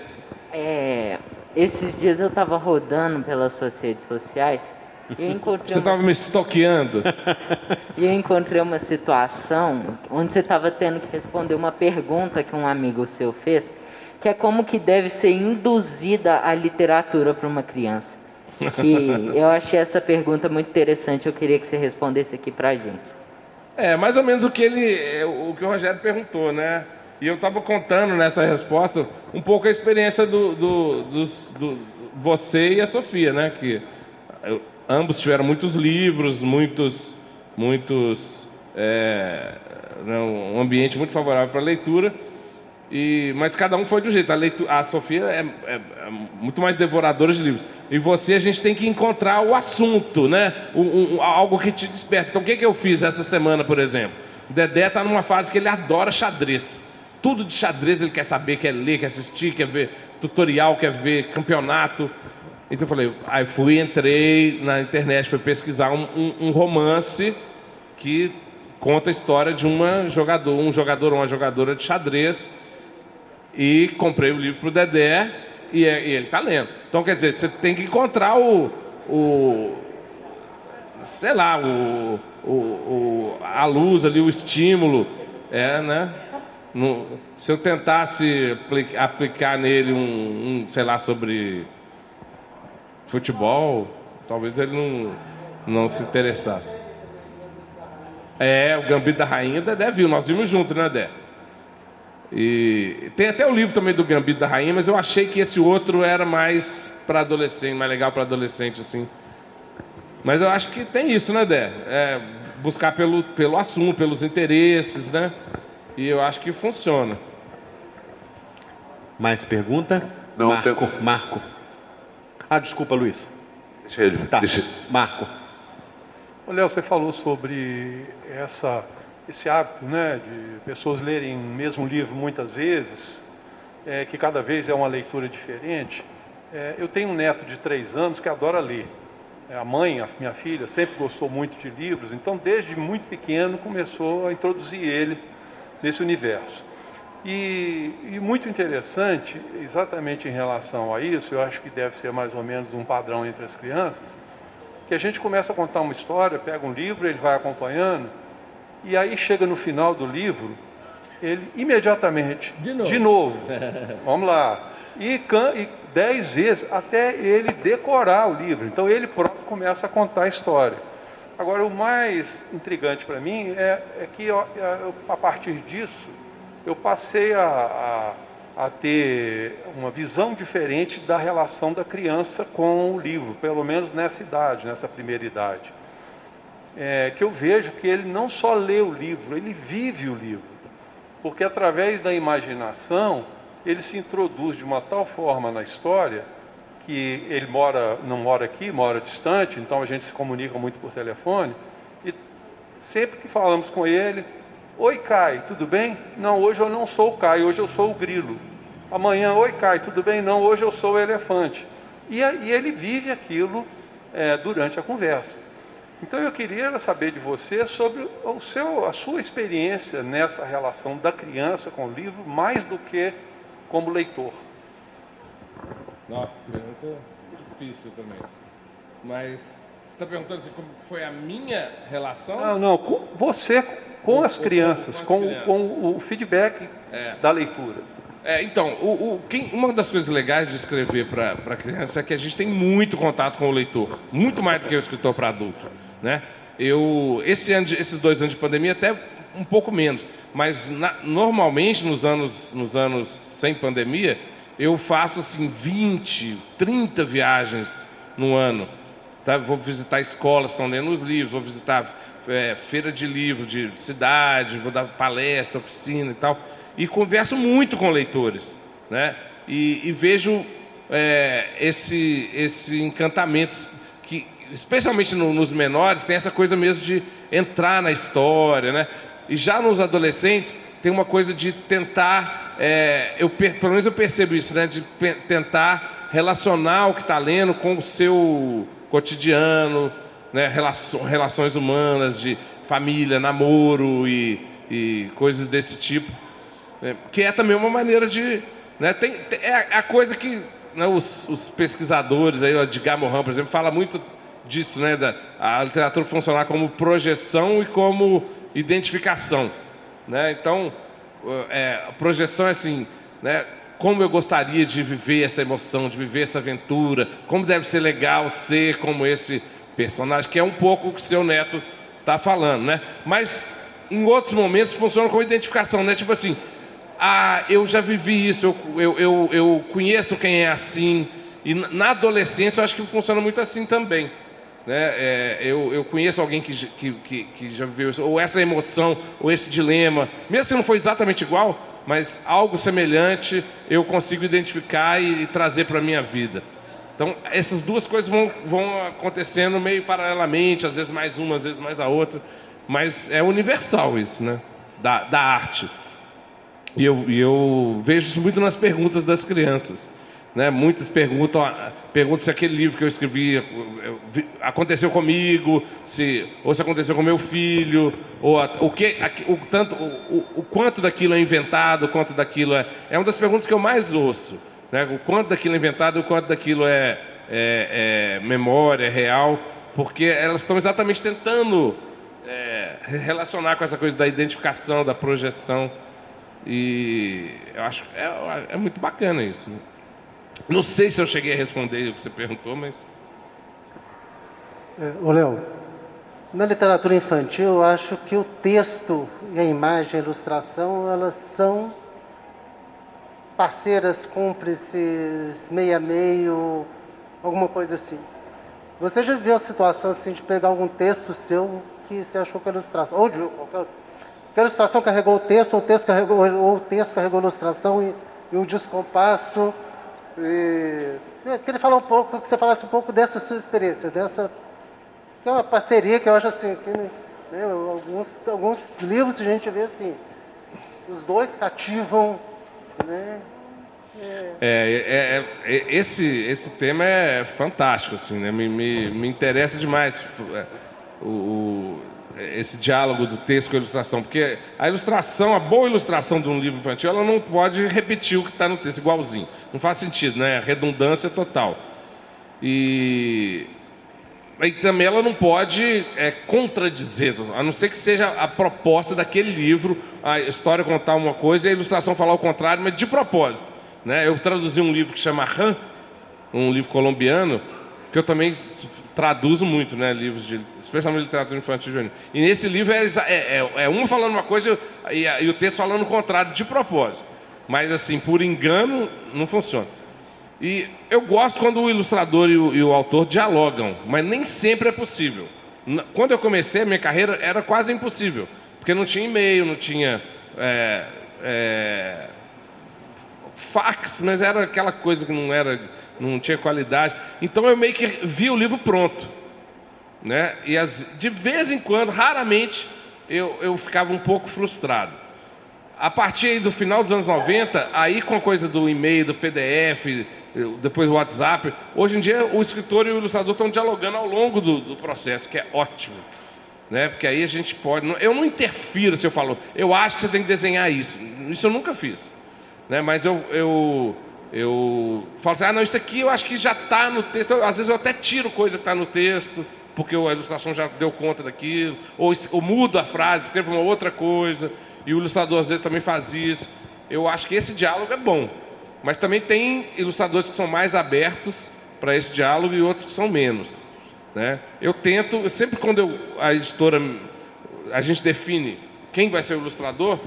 Esses dias eu estava rodando pelas suas redes sociais e eu encontrei Você estava me stalkeando? E eu encontrei uma situação onde você estava tendo que responder uma pergunta que um amigo seu fez, que é como que deve ser induzida a literatura para uma criança. Que eu achei essa pergunta muito interessante, eu queria que você respondesse aqui para a gente. Mais ou menos o que o Rogério perguntou, né? E eu estava contando nessa resposta um pouco a experiência do você e a Sofia, né? Que ambos tiveram muitos livros, um ambiente muito favorável para a leitura, mas cada um foi de um jeito. A Sofia é muito mais devoradora de livros. E você, a gente tem que encontrar o assunto, né? Algo que te desperta. Então, o que eu fiz essa semana, por exemplo? O Dedé está numa fase que ele adora xadrez. Tudo de xadrez ele quer saber, quer ler, quer assistir, quer ver tutorial, quer ver campeonato. Então eu falei, entrei na internet, fui pesquisar um romance que conta a história de um jogador ou uma jogadora de xadrez, e comprei o livro para o Dedé e ele está lendo. Então, quer dizer, você tem que encontrar a luz ali, o estímulo, né? Se eu tentasse aplicar nele sobre futebol, talvez ele não se interessasse. O Gambito da Rainha, Dedé viu, nós vimos juntos, né, Dedé? E tem até o livro também do Gambito da Rainha, mas eu achei que esse outro era mais para adolescente, mais legal para adolescente, assim. Mas eu acho que tem isso, né, Dedé? buscar pelo assunto, pelos interesses, né? E eu acho que funciona. Mais pergunta? Não, Marco. Ah, desculpa, Luiz. Deixa ele. Tá, Marco. Ô, Léo, você falou sobre esse hábito, né, de pessoas lerem o mesmo livro muitas vezes, que cada vez é uma leitura diferente. Eu tenho um neto de 3 anos que adora ler. A mãe, a minha filha, sempre gostou muito de livros, então desde muito pequeno começou a introduzir ele nesse universo. E muito interessante, exatamente em relação a isso, eu acho que deve ser mais ou menos um padrão entre as crianças, que a gente começa a contar uma história, pega um livro, ele vai acompanhando, e aí chega no final do livro, ele imediatamente, de novo, vamos lá, e 10 vezes até ele decorar o livro. Então ele próprio começa a contar a história. Agora, o mais intrigante para mim é que a partir disso eu passei a ter uma visão diferente da relação da criança com o livro, pelo menos nessa idade, nessa primeira idade. Que eu vejo que ele não só lê o livro, ele vive o livro. Porque através da imaginação, ele se introduz de uma tal forma na história que ele não mora aqui, mora distante, então a gente se comunica muito por telefone, e sempre que falamos com ele: oi, Kai, tudo bem? Não, hoje eu não sou o Kai, hoje eu sou o grilo. Amanhã: oi, Kai, tudo bem? Não, hoje eu sou o elefante. E ele vive aquilo durante a conversa. Então eu queria saber de você sobre a sua experiência nessa relação da criança com o livro, mais do que como leitor. Nossa, pergunta difícil também. Mas você está perguntando assim, como foi a minha relação? Não, com as crianças, com o feedback da leitura. Então, uma das coisas legais de escrever para a criança é que a gente tem muito contato com o leitor, muito mais do que o escritor para adulto, né? Esses 2 anos de pandemia, até um pouco menos, mas normalmente nos anos sem pandemia, eu faço assim 20, 30 viagens no ano. Tá? Vou visitar escolas que estão lendo os livros, vou visitar feira de livro de cidade, vou dar palestra, oficina e tal. E converso muito com leitores, né? E vejo esse encantamento que, especialmente nos menores, tem essa coisa mesmo de entrar na história, né? E já nos adolescentes tem uma coisa de tentar, pelo menos eu percebo isso, né? De tentar relacionar o que está lendo com o seu cotidiano, né? Relações humanas, de família, namoro e coisas desse tipo. Que é também uma maneira de... Né, a coisa que, né, os pesquisadores, aí, o Edgar Morin, por exemplo, fala muito disso, né, a literatura funcionar como projeção e como identificação. Né? Então, a projeção é assim, né, como eu gostaria de viver essa emoção, de viver essa aventura, como deve ser legal ser como esse personagem, que é um pouco o que seu neto está falando. Né? Mas, em outros momentos, funciona como identificação, né? Tipo assim... eu já vivi isso, eu conheço quem é assim. E na adolescência eu acho que funciona muito assim também, né? Eu conheço alguém que já viveu isso, ou essa emoção, ou esse dilema, mesmo se não for exatamente igual, mas algo semelhante eu consigo identificar e trazer para a minha vida. Então essas duas coisas vão acontecendo meio paralelamente, às vezes mais uma, às vezes mais a outra, mas é universal isso, né? Da arte. E eu vejo isso muito nas perguntas das crianças, né? Muitas perguntam se aquele livro que eu escrevi aconteceu comigo, ou se aconteceu com meu filho, ou o quanto daquilo é inventado, o quanto daquilo é uma das perguntas que eu mais ouço, né? O quanto daquilo é inventado, o quanto daquilo é memória, é real, porque elas estão exatamente tentando relacionar com essa coisa da identificação, da projeção. E eu acho que é muito bacana isso. Não sei se eu cheguei a responder o que você perguntou, mas... Ô, Léo, na literatura infantil, eu acho que o texto e a imagem, a ilustração, elas são parceiras, cúmplices, meio a meio, alguma coisa assim. Você já viu a situação assim de pegar algum texto seu, que você achou que a ilustração, ou de qualquer outra, que a ilustração carregou o texto, ou o texto carregou a ilustração e o descompasso. Eu queria falar um pouco, que você falasse um pouco dessa sua experiência, que é uma parceria que eu acho assim, que, né, alguns livros a gente vê assim, os dois cativam, né? Esse tema é fantástico, assim, né? Me interessa demais esse diálogo do texto com a ilustração, porque a boa ilustração de um livro infantil, ela não pode repetir o que está no texto igualzinho. Não faz sentido, né? Redundância total. E também ela não pode contradizer, a não ser que seja a proposta daquele livro, a história contar uma coisa e a ilustração falar o contrário, mas de propósito, né? Eu traduzi um livro que chama Han, um livro colombiano, que eu também traduzo muito, né? Livros especialmente literatura infantil e juvenil. E nesse livro é um falando uma coisa e o texto falando o contrário, de propósito. Mas assim, por engano, não funciona. E eu gosto quando o ilustrador e o autor dialogam, mas nem sempre é possível. Quando eu comecei a minha carreira, era quase impossível, porque não tinha e-mail, não tinha fax, mas era aquela coisa que não tinha qualidade. Então eu meio que vi o livro pronto, né? E de vez em quando, raramente, eu ficava um pouco frustrado. A partir aí do final dos anos 90, aí com a coisa do e-mail, do PDF, depois do WhatsApp, hoje em dia o escritor e o ilustrador estão dialogando ao longo do processo, que é ótimo, né? Porque aí a gente pode... Eu não interfiro se eu falo, eu acho que você tem que desenhar isso. Isso eu nunca fiz, né? Mas eu falo assim, não, isso aqui eu acho que já está no texto. Às vezes eu até tiro coisa que está no texto, porque a ilustração já deu conta daquilo, ou mudo a frase, escrevo uma outra coisa. E o ilustrador às vezes também faz isso. Eu acho que esse diálogo é bom. Mas também tem ilustradores que são mais abertos para esse diálogo e outros que são menos, né? Sempre quando a editora, a gente define quem vai ser o ilustrador,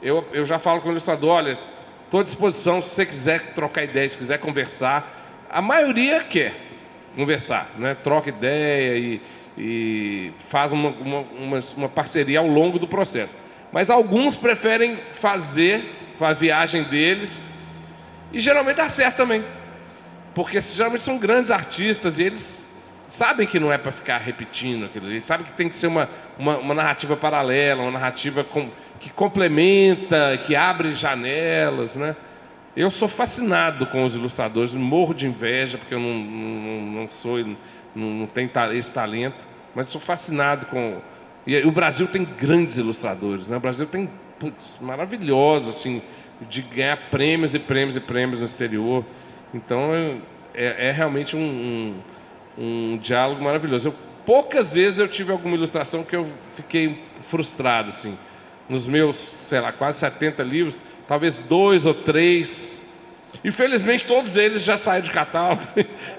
eu já falo com o ilustrador, olha, estou à disposição se você quiser trocar ideia, se quiser conversar. A maioria quer conversar, né? Troca ideia e faz uma parceria ao longo do processo. Mas alguns preferem fazer a viagem deles e geralmente dá certo também. Porque geralmente são grandes artistas e eles sabem que não é para ficar repetindo aquilo. Eles sabem que tem que ser uma narrativa paralela, uma narrativa que complementa, que abre janelas, né? Eu sou fascinado com os ilustradores, morro de inveja, porque eu não tenho esse talento, mas sou fascinado com... E o Brasil tem grandes ilustradores, né? O Brasil tem maravilhosos, assim, de ganhar prêmios e prêmios e prêmios no exterior. Então é realmente um diálogo maravilhoso. Poucas vezes eu tive alguma ilustração que eu fiquei frustrado, assim. Nos meus, sei lá, quase 70 livros, talvez 2 ou 3. Infelizmente todos eles já saíram de catálogo,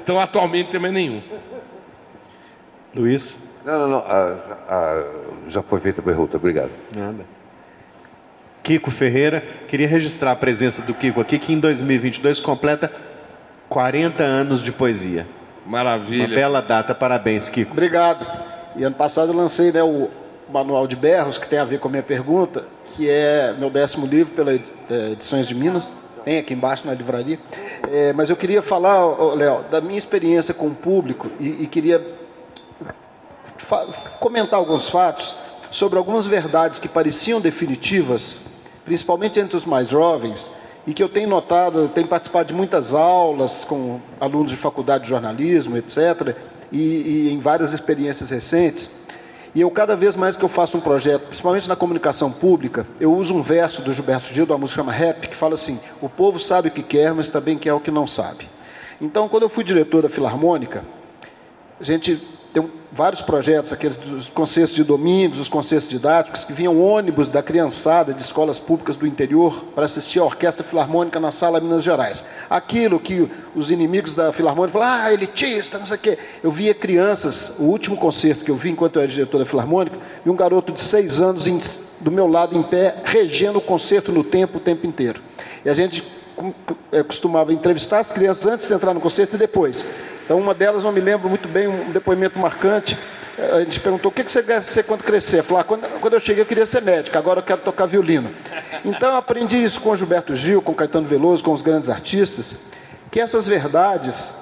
então atualmente também nenhum. Luiz? Não. Já foi feita a pergunta, obrigado. Nada. Kiko Ferreira, queria registrar a presença do Kiko aqui, que em 2022 completa 40 anos de poesia. Maravilha. Uma bela data, parabéns, Kiko. Obrigado. E ano passado eu lancei, né, o Manual de Berros, que tem a ver com a minha pergunta, que é meu 10º livro pela Edições de Minas. Tem aqui embaixo na livraria. Mas eu queria falar, Léo, da minha experiência com o público e queria comentar alguns fatos sobre algumas verdades que pareciam definitivas, principalmente entre os mais jovens, e que eu tenho notado, tenho participado de muitas aulas com alunos de faculdade de jornalismo, etc., e em várias experiências recentes. E eu, cada vez mais que eu faço um projeto, principalmente na comunicação pública, eu uso um verso do Gilberto Gil, de uma música chama Rap, que fala assim: o povo sabe o que quer, mas também quer o que não sabe. Então, quando eu fui diretor da Filarmônica, a gente tem vários projetos, aqueles dos concertos de domingos, os concertos didáticos, que vinham ônibus da criançada de escolas públicas do interior para assistir a Orquestra Filarmônica na Sala Minas Gerais. Aquilo que os inimigos da Filarmônica falavam, elitista, não sei o quê. Eu via crianças, o último concerto que eu vi enquanto eu era diretor da Filarmônica, vi um garoto de 6 anos do meu lado em pé, regendo o concerto no tempo, o tempo inteiro. E a gente costumava entrevistar as crianças antes de entrar no concerto e depois. Então, uma delas, eu me lembro muito bem, um depoimento marcante, a gente perguntou, o que você quer ser quando crescer? Falou, quando eu cheguei eu queria ser médico, agora eu quero tocar violino. Então eu aprendi isso com o Gilberto Gil, com o Caetano Veloso, com os grandes artistas, que essas verdades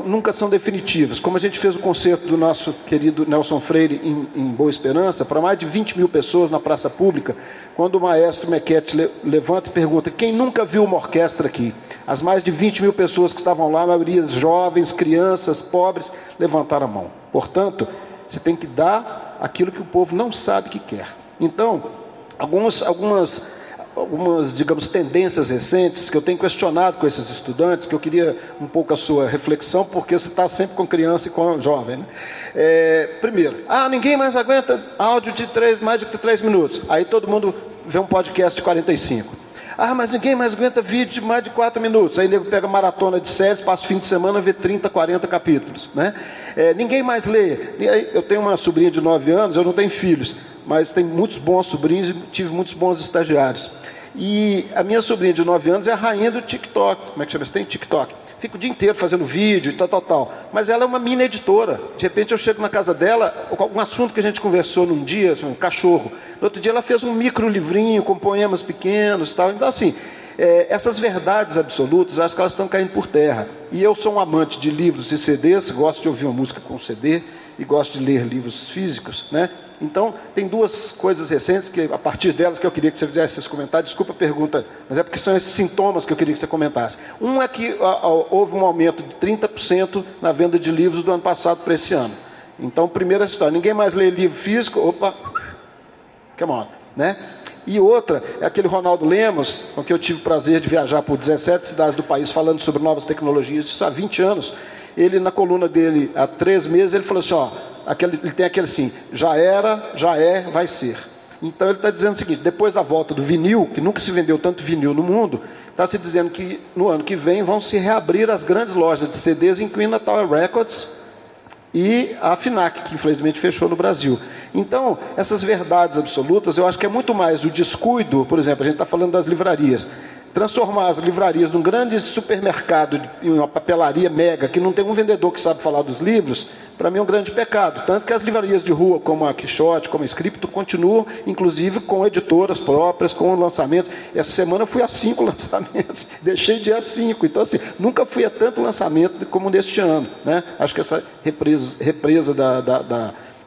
nunca são definitivas. Como a gente fez o concerto do nosso querido Nelson Freire em Boa Esperança, para mais de 20 mil pessoas na praça pública, quando o maestro Mequete levanta e pergunta, quem nunca viu uma orquestra aqui? As mais de 20 mil pessoas que estavam lá, a maioria jovens, crianças, pobres, levantaram a mão. Portanto, você tem que dar aquilo que o povo não sabe que quer. Então, algumas, digamos, tendências recentes que eu tenho questionado com esses estudantes, que eu queria um pouco a sua reflexão, porque você está sempre com criança e com jovem, né? Primeiro, ninguém mais aguenta áudio de mais de 3 minutos. Aí todo mundo vê um podcast de 45. Mas ninguém mais aguenta vídeo de mais de 4 minutos. Aí nego pega maratona de séries, passa o fim de semana, vê 30, 40 capítulos, né? Ninguém mais lê. Eu tenho uma sobrinha de 9 anos, eu não tenho filhos, mas tenho muitos bons sobrinhos e tive muitos bons estagiários. E a minha sobrinha de 9 anos é a rainha do TikTok. Como é que chama? Você tem TikTok? Fica o dia inteiro fazendo vídeo e tal. Mas ela é uma mini editora. De repente eu chego na casa dela, um assunto que a gente conversou num dia, assim, um cachorro. No outro dia ela fez um micro livrinho com poemas pequenos e tal. Então assim, essas verdades absolutas, eu acho que elas estão caindo por terra. E eu sou um amante de livros e CDs, gosto de ouvir uma música com CD e gosto de ler livros físicos, né? Então, tem 2 coisas recentes, que a partir delas que eu queria que você fizesse esses comentários. Desculpa a pergunta, mas é porque são esses sintomas que eu queria que você comentasse. Um é que houve um aumento de 30% na venda de livros do ano passado para esse ano. Então, primeira história, ninguém mais lê livro físico, come on, né? E outra é aquele Ronaldo Lemos, com quem eu tive o prazer de viajar por 17 cidades do país, falando sobre novas tecnologias, isso há 20 anos. Ele, na coluna dele, há 3 meses, ele falou assim, ele tem aquele assim, já era, já é, vai ser. Então ele está dizendo o seguinte, depois da volta do vinil, que nunca se vendeu tanto vinil no mundo, está se dizendo que no ano que vem vão se reabrir as grandes lojas de CDs, incluindo a Tower Records e a FINAC, que infelizmente fechou no Brasil. Então, essas verdades absolutas, eu acho que é muito mais o descuido. Por exemplo, a gente está falando das livrarias. Transformar as livrarias num grande supermercado, em uma papelaria mega, que não tem um vendedor que sabe falar dos livros, para mim é um grande pecado. Tanto que as livrarias de rua, como a Quixote, como a Scripto, continuam, inclusive, com editoras próprias, com lançamentos. Essa semana eu fui a 5 lançamentos, deixei de ir a 5. Então, assim, nunca fui a tanto lançamento como neste ano, né? Acho que essa represa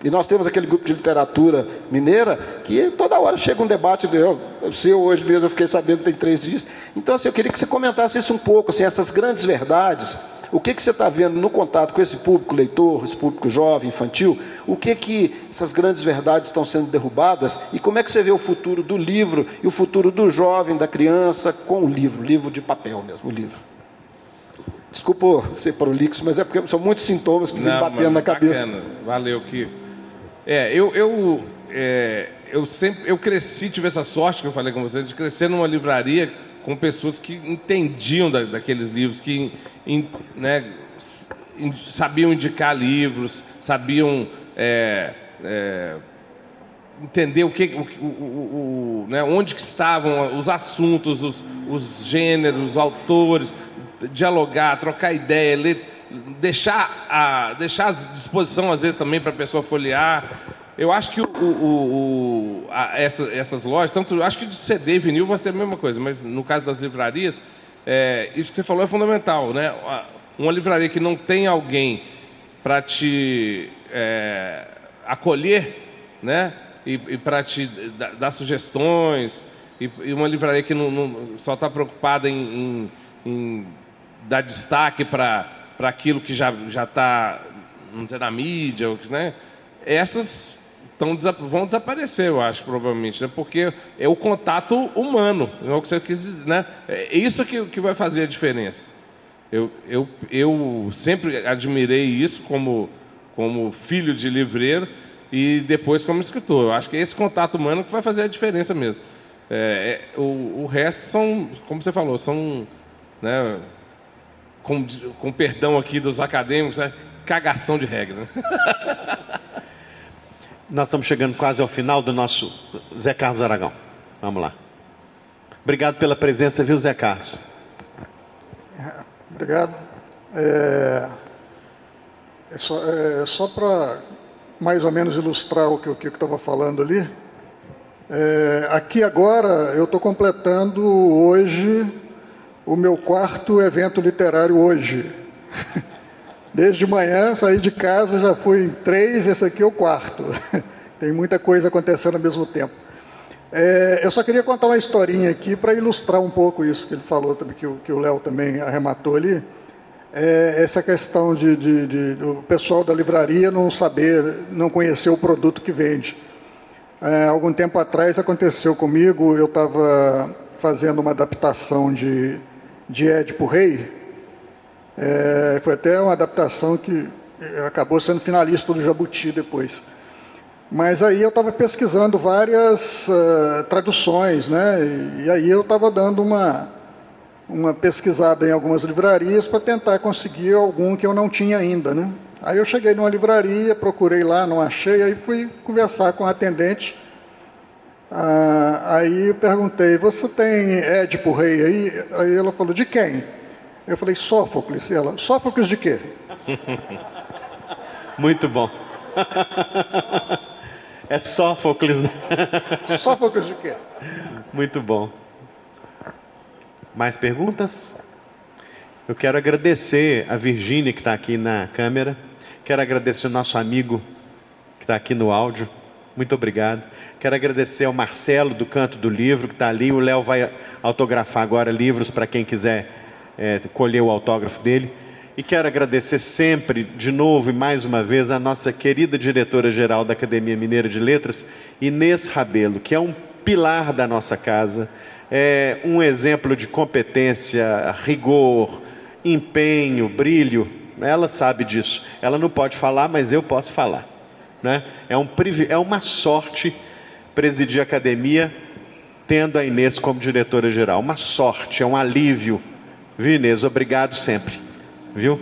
E nós temos aquele grupo de literatura mineira que toda hora chega um debate, o seu hoje mesmo eu fiquei sabendo que tem 3 dias. Então, assim, eu queria que você comentasse isso um pouco, assim, essas grandes verdades, o que você está vendo no contato com esse público leitor, esse público jovem, infantil, o que essas grandes verdades estão sendo derrubadas e como é que você vê o futuro do livro e o futuro do jovem, da criança, com o livro de papel mesmo, o livro. Desculpa ser prolixo, mas é porque são muitos sintomas que vêm batendo na cabeça. Bacana. Valeu, Kiko. Eu cresci, tive essa sorte que eu falei com você, de crescer numa livraria com pessoas que entendiam daqueles livros, que sabiam indicar livros, sabiam entender onde que estavam os assuntos, os gêneros, os autores, dialogar, trocar ideia, ler, deixar à disposição, às vezes, também para a pessoa folhear. Eu acho que essas lojas, tanto acho que de CD e vinil vai ser a mesma coisa, mas no caso das livrarias, isso que você falou é fundamental, né? Uma livraria que não tem alguém para te acolher, né? E para te dar sugestões, e uma livraria que não só está preocupada em dar destaque para aquilo que já está, vamos dizer, na mídia, né? Essas vão desaparecer, eu acho, provavelmente, né? Porque é o contato humano, é o que você quis dizer, né? É isso que vai fazer a diferença. Eu sempre admirei isso como filho de livreiro e depois como escritor. Eu acho que é esse contato humano que vai fazer a diferença mesmo. O resto são, como você falou, são, né, com perdão aqui dos acadêmicos, cagação de regra, né? Nós estamos chegando quase ao final do nosso Zé Carlos Aragão. Vamos lá. Obrigado pela presença, viu, Zé Carlos? Obrigado. Só para mais ou menos ilustrar o que o Kiko estava falando ali. Aqui agora eu estou completando hoje o meu 4º evento literário hoje. Desde manhã, saí de casa, já fui em 3, esse aqui é o 4º. Tem muita coisa acontecendo ao mesmo tempo. Eu só queria contar uma historinha aqui para ilustrar um pouco isso que ele falou, que o Léo também arrematou ali. Essa questão do pessoal da livraria não saber, não conhecer o produto que vende. Algum tempo atrás aconteceu comigo, eu estava fazendo uma adaptação de Édipo Rei. Foi até uma adaptação que acabou sendo finalista do Jabuti depois. Mas aí eu estava pesquisando várias traduções, né? E aí eu estava dando uma pesquisada em algumas livrarias para tentar conseguir algum que eu não tinha ainda, né? Aí eu cheguei numa livraria, procurei lá, não achei, aí fui conversar com a atendente. Aí eu perguntei, você tem Édipo Rei aí? Aí ela falou, de quem? Eu falei, Sófocles. E ela, Sófocles de quê? Muito bom. É Sófocles, né? Sófocles de quê? Muito bom. Mais perguntas? Eu quero agradecer a Virgínia, que está aqui na câmera. Quero agradecer o nosso amigo, que está aqui no áudio. Muito obrigado. Quero agradecer ao Marcelo, do Canto do Livro, que está ali. O Léo vai autografar agora livros para quem quiser colher o autógrafo dele. E quero agradecer sempre, de novo e mais uma vez, a nossa querida diretora-geral da Academia Mineira de Letras, Inês Rabelo, que é um pilar da nossa casa, é um exemplo de competência, rigor, empenho, brilho. Ela sabe disso. Ela não pode falar, mas eu posso falar, né? É uma sorte presidir a academia tendo a Inês como diretora-geral. Uma sorte, é um alívio. Viu, Inês? Obrigado sempre. Viu?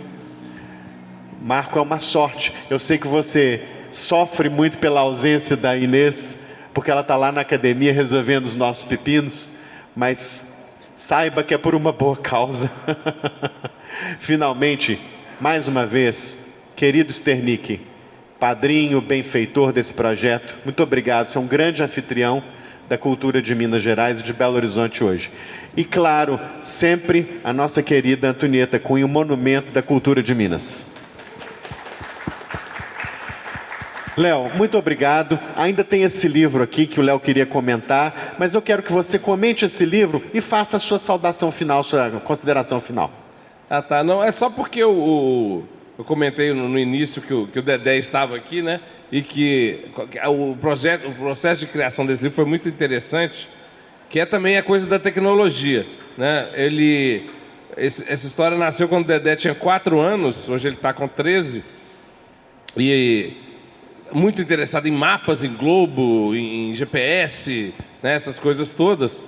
Marco, é uma sorte. Eu sei que você sofre muito pela ausência da Inês, porque ela está lá na academia resolvendo os nossos pepinos, mas saiba que é por uma boa causa. Finalmente, mais uma vez, querido Sternick, padrinho, benfeitor desse projeto, muito obrigado. Você é um grande anfitrião da cultura de Minas Gerais e de Belo Horizonte hoje. E claro, sempre a nossa querida Antonieta Cunha, o monumento da cultura de Minas. Léo, muito obrigado. Ainda tem esse livro aqui que o Léo queria comentar, mas eu quero que você comente esse livro e faça a sua saudação final, sua consideração final. Tá. Não, é só porque eu comentei no início que o Dedé estava aqui, né? E que o processo de criação desse livro foi muito interessante, que é também a coisa da tecnologia, né? Essa história nasceu quando o Dedé tinha 4 anos, hoje ele está com 13, e muito interessado em mapas, em globo, em GPS, né? Essas coisas todas.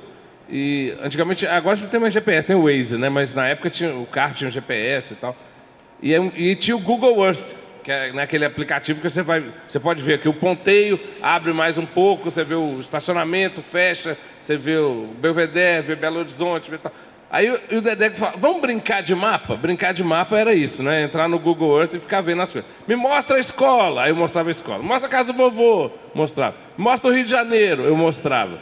E antigamente, agora não tem mais GPS, tem o Waze, né? Mas na época o carro tinha um GPS e tal. E tinha o Google Earth, que é naquele aplicativo que você pode ver aqui o ponteio, abre mais um pouco, você vê o estacionamento, fecha, você vê o Belvedere, vê Belo Horizonte, vê tal. Aí o Dedé fala, vamos brincar de mapa? Brincar de mapa era isso, né? Entrar no Google Earth e ficar vendo as coisas. Me mostra a escola, aí eu mostrava a escola. Mostra a casa do vovô, mostrava. Mostra o Rio de Janeiro, eu mostrava.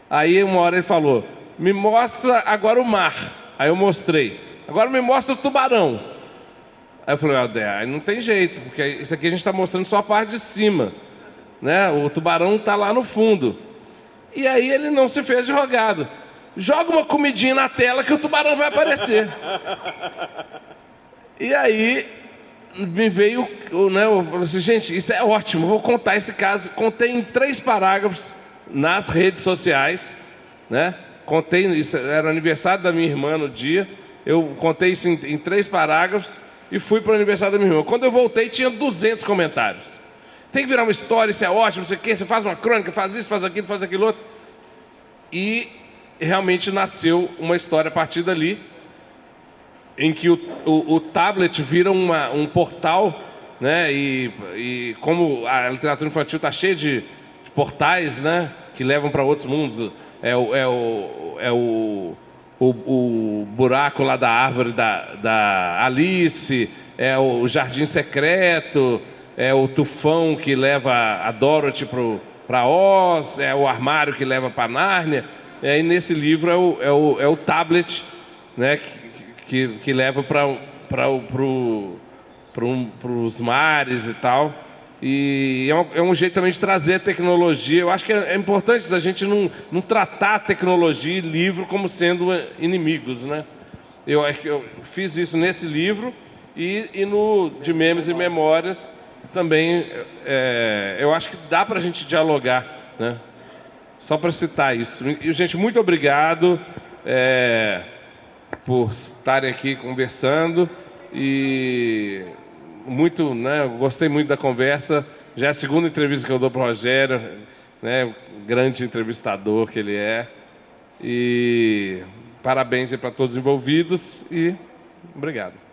Aí uma hora ele falou, me mostra agora o mar. Aí eu mostrei. Agora me mostra o tubarão. Aí eu falei, aí não tem jeito, porque isso aqui a gente está mostrando só a parte de cima, né? O tubarão está lá no fundo. E aí ele não se fez de rogado. Joga uma comidinha na tela que o tubarão vai aparecer. E aí me veio, né? Eu falei assim, gente, isso é ótimo, vou contar esse caso. Contei em 3 parágrafos nas redes sociais, né? Contei, isso era o aniversário da minha irmã no dia. Eu contei isso em 3 parágrafos. E fui para o aniversário da minha irmã. Quando eu voltei, tinha 200 comentários. Tem que virar uma história, isso é ótimo, não sei o quê. Você faz uma crônica, faz isso, faz aquilo outro. E realmente nasceu uma história a partir dali, em que o tablet vira um portal, né? E como a literatura infantil está cheia de portais, né? Que levam para outros mundos. O buraco lá da árvore da Alice, o Jardim Secreto, é o tufão que leva a Dorothy para Oz, é o armário que leva para Nárnia. E aí nesse livro é o tablet, né, que leva para os mares e tal. E é um jeito também de trazer a tecnologia. Eu acho que é importante a gente não tratar a tecnologia e livro como sendo inimigos, né? Eu fiz isso nesse livro e no de Memes e Memórias também. Eu acho que dá para a gente dialogar, né? Só para citar isso. E, gente, muito obrigado por estarem aqui conversando e muito, né? Eu gostei muito da conversa. Já é a segunda entrevista que eu dou para o Rogério, né? O grande entrevistador que ele é. E parabéns aí para todos os envolvidos e obrigado.